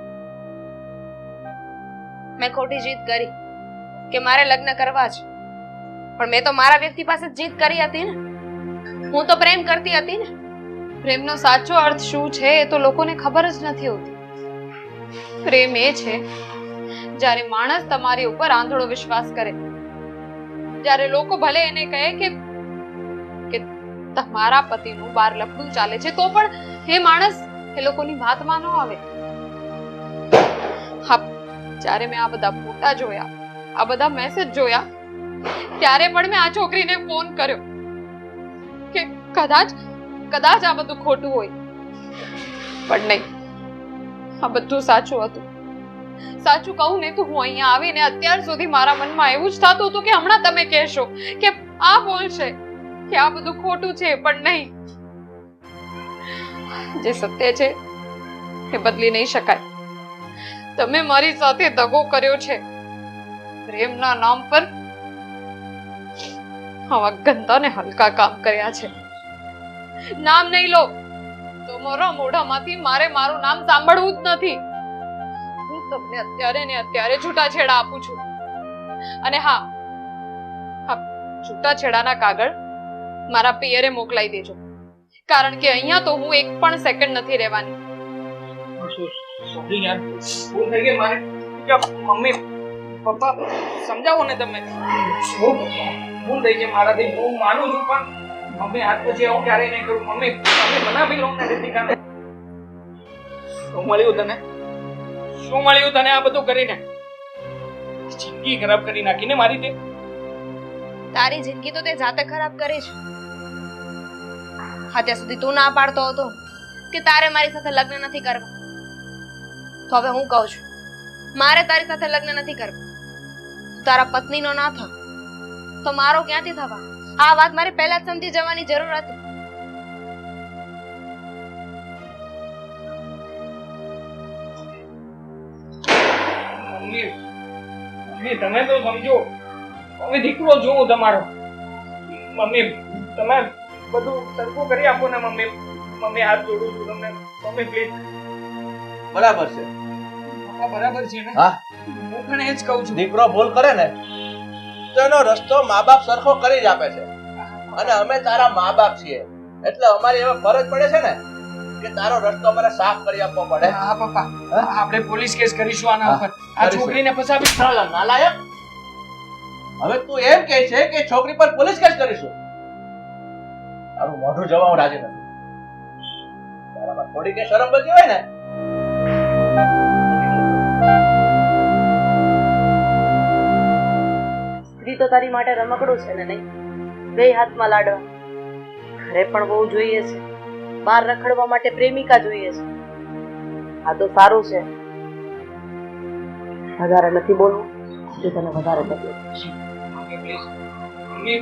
મેં ખોટી જીદ કરી કે મારે લગ્ન કરવા છે, પણ મેં તો મારા વ્યક્તિ પાસે જ જીદ કરી હતી ને. હું તો પ્રેમ કરતી હતી ને. પ્રેમનો સાચો અર્થ શું છે એ તો લોકોને ખબર જ નથી હોતી. પ્રેમ એ છે જ્યારે માણસ તમારી ઉપર આંધળો વિશ્વાસ કરે, જ્યારે લોકો ભલે એને કહે કે તમારા પતિનું બાર લફડું ચાલે છે, તો પણ એ માણસ એ લોકોની વાતમાં ન આવે. હા, જ્યારે મેં આ બધા ફોટા જોયા, આ બધા મેસેજ જોયા, ત્યારે પણ મેં આ છોકરીને ફોન કર્યો કે કદાચ આ બધું ખોટું હોય, પણ નહીં, આ બધું સાચું હતું. સાચું કહું ને તો હું અહીંયા આવીને અત્યાર સુધી મારા મનમાં એવું જ થતું હતું કે હમણાં તમે કહેશો કે આ ભૂલ છે, કે આ બધું ખોટું છે, પણ નહીં. જે સત્ય છે એ બદલી નહીં શકાય. તમે મારી સાથે દગો કર્યો છે. પ્રેમના નામ પર આવા ગંદા ને હલકા કામ કર્યા છે. નામ નહીં લો તો મારા મોઢામાંથી મારે મારું નામ સાંભળવું જ નથી. હું તમને અત્યારે ને અત્યારે છૂટાછેડા આપું છું. અને હા, છૂટાછેડાના કાગળ મારા પિયરે મોકલાઈ દેજો, કારણ કે અહીંયા તો હું એક પણ સેકન્ડ નથી રહેવાની. સોરી યાર, ભૂલ થઈ ગઈ મારે. મમ્મી પપ્પા સમજાવો ને તમે. શું ભૂલ થઈ ગઈ મારાથી, હું માનું છું, પણ મમ્મી આજ પછી હું ક્યારેય નહીં કરું. મમ્મી મનાવી લો ને રીતિકાને. શું મળ્યું તને? શું મળ્યું તને આ બધું કરીને? જિંદગી ખરાબ કરી નાખીને મારી તે. તારી જિંદગી તો તે જાતે ખરાબ કરી છે. અત્યાર સુધી તું ના પાડતો હતો કે તારે મારી સાથે લગ્ન નથી કરવા, તો હવે હું કહું છું મારે તારી સાથે લગ્ન નથી કરવા. તારા પત્નીનો ના થા તો મારો ક્યાંથી થવા? આ વાત મારે પહેલા જ સમજી જવાની જરૂર હતી. મમ્મી તમે તો સમજો. મમ્મી દીકરો છું હું તમારો. મમ્મી તમે બધું સરખું કરી આપો ને. મમ્મી હાથ જોડું છું તમને. Mummy please. બરાબર છે. બરાબર છે ને? હા, હું પણ એ જ કહું છું. દીકરો ભૂલ કરે ને તો એનો રસ્તો મા બાપ સરખો કરી જ આપે છે. અને અમે તારા મા બાપ છીએ, એટલે અમારી એવો ફરજ પડે છે ને કે તારો રસ્તો અમારે સાફ કરી આપવો પડે. હા પપ્પા, આપણે પોલીસ કેસ કરીશું આના ઉપર. આ છોકરીને ફસાવી. નાલાયક, હવે તું એમ કહે છે કે છોકરી પર પોલીસ કેસ કરીશું? તારું મોઢું જોવા હું રાજી નથી. તારામાં થોડી કે શરમ બચી હોય ને. સ્ત્રી તો તારી માટે રમકડું છે ને નહીં? બે હાથમાં લાડવા. ઘરે પણ બહુ જોઈએ છે, બહાર રખડવા માટે પ્રેમિકા જોઈએ છે. આ તો સારું છે. વધારે નથી બોલવું, જો તને વધારે તકલીફ થશે. Please mummy.